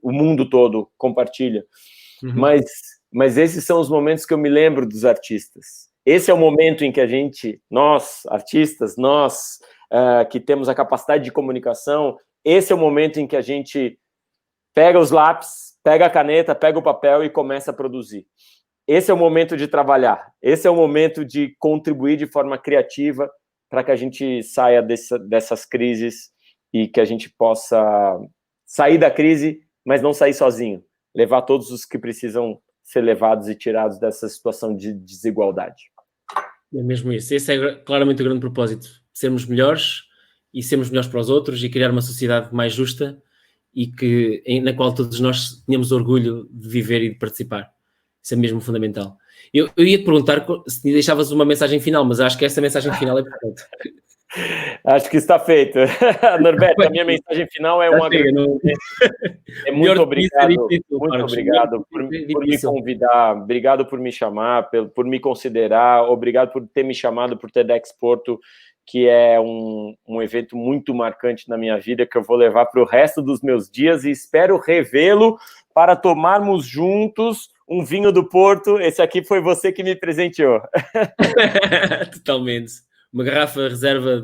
o mundo todo compartilha. Mas esses são os momentos que eu me lembro dos artistas. Esse é o momento em que nós, artistas, que temos a capacidade de comunicação, esse é o momento em que a gente pega os lápis, pega a caneta, pega o papel e começa a produzir. Esse é o momento de trabalhar, esse é o momento de contribuir de forma criativa para que a gente saia dessas crises e que a gente possa sair da crise, mas não sair sozinho, levar todos os que precisam ser levados e tirados dessa situação de desigualdade. É mesmo isso. Esse é claramente o grande propósito. Sermos melhores e sermos melhores para os outros e criar uma sociedade mais justa e na qual todos nós tenhamos orgulho de viver e de participar. Isso é mesmo fundamental. Eu ia te perguntar se deixavas uma mensagem final, mas acho que essa mensagem final é perfeita. Acho que está feito. Norberto, a minha mensagem final é um agradecimento. Muito obrigado por me convidar, obrigado por me chamar, por me considerar, obrigado por ter me chamado para o TEDx Porto, que é um evento muito marcante na minha vida, que eu vou levar para o resto dos meus dias e espero revê-lo para tomarmos juntos um vinho do Porto. Esse aqui foi você que me presenteou. Totalmente. Uma garrafa reserva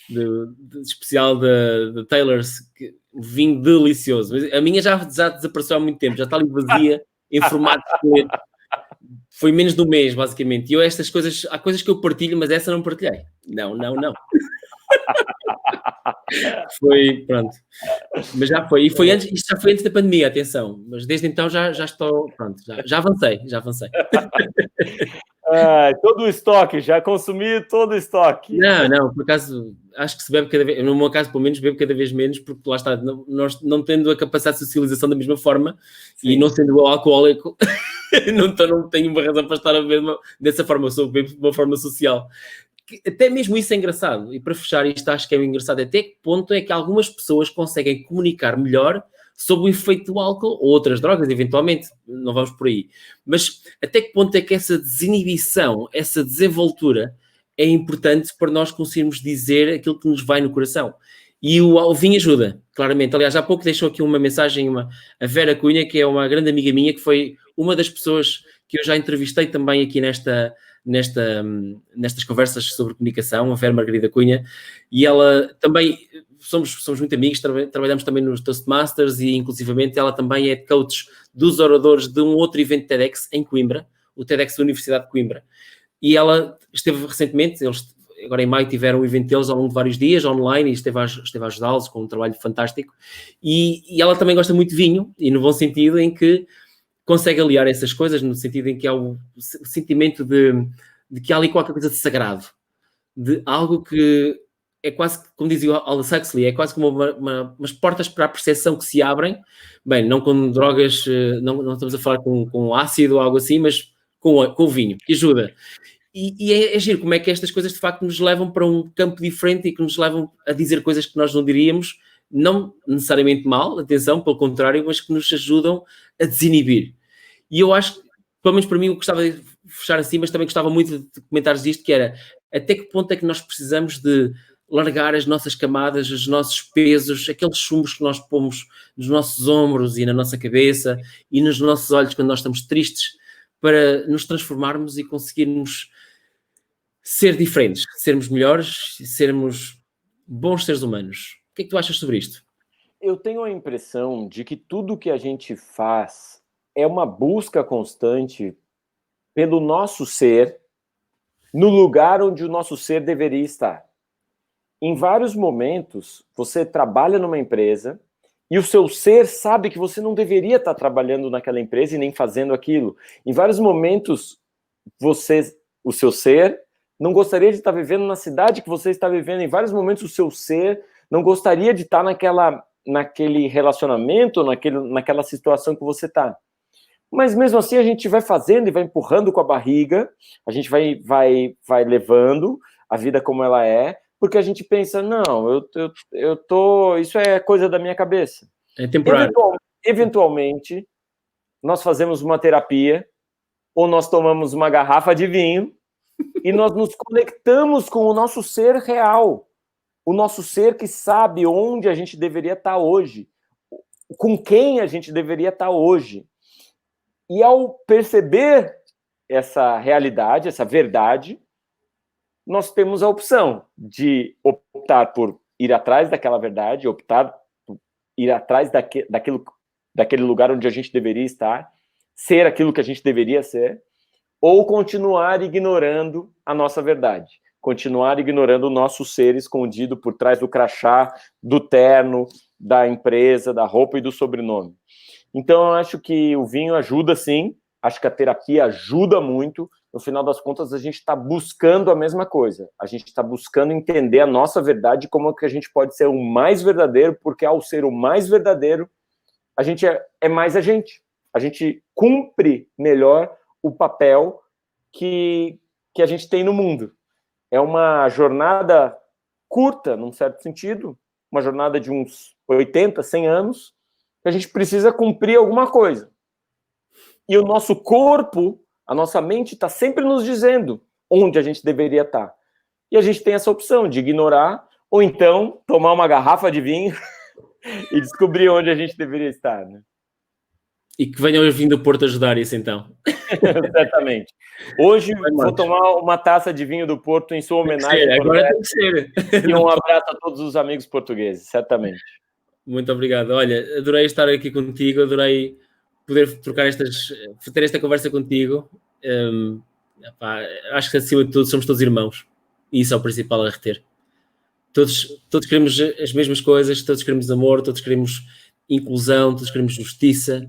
de especial da Taylor's, vinho delicioso. A minha já desapareceu há muito tempo, já está ali vazia, em formato de... Foi menos de um mês, basicamente. E há coisas que eu partilho, mas essa não partilhei. Não. Foi, pronto. Mas já foi. E isto já foi antes da pandemia, atenção. Mas desde então já estou, pronto, já avancei. Todo o estoque, já consumi todo o estoque. Não, por acaso, acho que se bebe cada vez, no meu caso, pelo menos, bebo cada vez menos, porque lá está, nós não tendo a capacidade de socialização da mesma forma. Sim. E não sendo alcoólico, não tenho uma razão para estar a beber dessa forma, eu sou bebo de uma forma social. Até mesmo isso é engraçado, e para fechar isto, acho que é engraçado até que ponto é que algumas pessoas conseguem comunicar melhor sobre o efeito do álcool ou outras drogas, eventualmente, não vamos por aí. Mas até que ponto é que essa desinibição, essa desenvoltura é importante para nós conseguirmos dizer aquilo que nos vai no coração. E o vinho ajuda, claramente. Aliás, há pouco deixou aqui uma mensagem, a Vera Cunha, que é uma grande amiga minha, que foi uma das pessoas que eu já entrevistei também aqui nestas conversas sobre comunicação, a Vera Margarida Cunha, e ela também... Somos muito amigos, trabalhamos também nos Toastmasters e, inclusivamente, ela também é coach dos oradores de um outro evento TEDx em Coimbra, o TEDx da Universidade de Coimbra. E ela esteve recentemente, eles agora em maio tiveram um evento deles ao longo de vários dias, online, e esteve a ajudá-los com um trabalho fantástico. E ela também gosta muito de vinho, e no bom sentido em que consegue aliar essas coisas no sentido em que há o sentimento de que há ali qualquer coisa de sagrado, de algo que é quase, como dizia o Aldous Huxley, é quase como umas portas para a percepção que se abrem, bem, não com drogas, não estamos a falar com ácido ou algo assim, mas com o vinho, que ajuda. E é giro como é que estas coisas de facto nos levam para um campo diferente e que nos levam a dizer coisas que nós não diríamos, não necessariamente mal, atenção, pelo contrário, mas que nos ajudam a desinibir. E eu acho que, pelo menos para mim, eu gostava de fechar assim, mas também gostava muito de comentares disto, que era até que ponto é que nós precisamos de largar as nossas camadas, os nossos pesos, aqueles chumbos que nós pomos nos nossos ombros e na nossa cabeça e nos nossos olhos quando nós estamos tristes, para nos transformarmos e conseguirmos ser diferentes, sermos melhores, sermos bons seres humanos. O que é que tu achas sobre isto? Eu tenho a impressão de que tudo que a gente faz é uma busca constante pelo nosso ser no lugar onde o nosso ser deveria estar. Em vários momentos, você trabalha numa empresa e o seu ser sabe que você não deveria estar trabalhando naquela empresa e nem fazendo aquilo. Em vários momentos, o seu ser não gostaria de estar vivendo na cidade que você está vivendo. Em vários momentos, o seu ser não gostaria de estar naquele relacionamento, naquela situação que você está. Mas mesmo assim, a gente vai fazendo e vai empurrando com a barriga, a gente vai levando a vida como ela é, porque a gente pensa, não, isso é coisa da minha cabeça. É temporário. Eventualmente, nós fazemos uma terapia, ou nós tomamos uma garrafa de vinho, e nós nos conectamos com o nosso ser real, o nosso ser que sabe onde a gente deveria estar hoje, com quem a gente deveria estar hoje. E ao perceber essa realidade, essa verdade, nós temos a opção de optar por ir atrás daquela verdade, optar por ir atrás daquele lugar onde a gente deveria estar, ser aquilo que a gente deveria ser, ou continuar ignorando a nossa verdade, continuar ignorando o nosso ser escondido por trás do crachá, do terno, da empresa, da roupa e do sobrenome. Então, eu acho que o vinho ajuda, sim. Acho que a terapia ajuda muito. No final das contas, a gente está buscando a mesma coisa. A gente está buscando entender a nossa verdade, como é que a gente pode ser o mais verdadeiro, porque ao ser o mais verdadeiro, a gente é mais a gente. A gente cumpre melhor o papel que a gente tem no mundo. É uma jornada curta, num certo sentido, uma jornada de uns 80, 100 anos, que a gente precisa cumprir alguma coisa. E o nosso corpo, a nossa mente, está sempre nos dizendo onde a gente deveria estar. E a gente tem essa opção de ignorar, ou então tomar uma garrafa de vinho e descobrir onde a gente deveria estar, né? E que venham os vinhos do Porto ajudar isso, então. Certamente. Hoje vou tomar uma taça de vinho do Porto em sua homenagem. Agora tem que ser. E um abraço a todos os amigos portugueses, certamente. Muito obrigado. Olha, adorei estar aqui contigo, adorei poder ter esta conversa contigo. Acho que acima de tudo somos todos irmãos. E isso é o principal a reter. Todos queremos as mesmas coisas, todos queremos amor, todos queremos inclusão, todos queremos justiça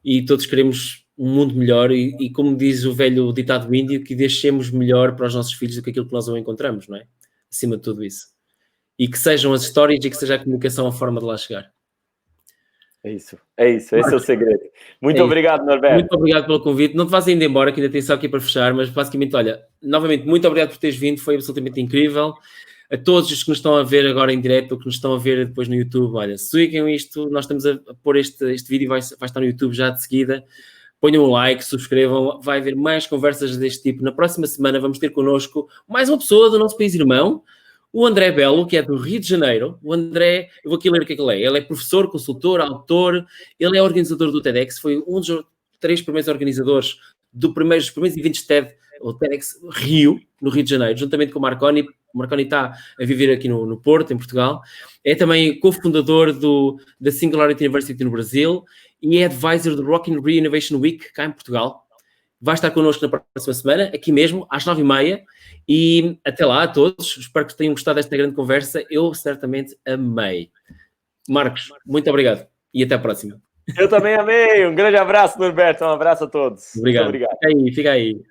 e todos queremos um mundo melhor e como diz o velho ditado índio, que deixemos melhor para os nossos filhos do que aquilo que nós não encontramos, não é? Acima de tudo isso. E que sejam as histórias e que seja a comunicação a forma de lá chegar. Esse é o segredo. Muito obrigado, Norberto. Muito obrigado pelo convite. Não te vás ainda embora, que ainda tens só aqui para fechar, mas basicamente, olha, novamente, muito obrigado por teres vindo, foi absolutamente incrível. A todos os que nos estão a ver agora em direto ou que nos estão a ver depois no YouTube, olha, sigam isto, nós estamos a pôr este vídeo, vai estar no YouTube já de seguida. Ponham um like, subscrevam, vai haver mais conversas deste tipo. Na próxima semana vamos ter connosco mais uma pessoa do nosso país irmão, o André Belo, que é do Rio de Janeiro. O André, eu vou aqui ler o que ele é. Ele é professor, consultor, autor, ele é organizador do TEDx, foi um dos 3 primeiros organizadores dos primeiros eventos TED, o TEDx Rio, no Rio de Janeiro, juntamente com o Marconi. O Marconi está a viver aqui no Porto, em Portugal. É também cofundador da Singularity University no Brasil e é advisor do Rock in Rio Innovation Week, cá em Portugal. Vai estar connosco na próxima semana, aqui mesmo, às 9h30. E até lá a todos. Espero que tenham gostado desta grande conversa. Eu certamente amei. Marcos, muito obrigado. E até a próxima. Eu também amei. Um grande abraço, Norberto. Um abraço a todos. Obrigado. Muito obrigado. Fica aí.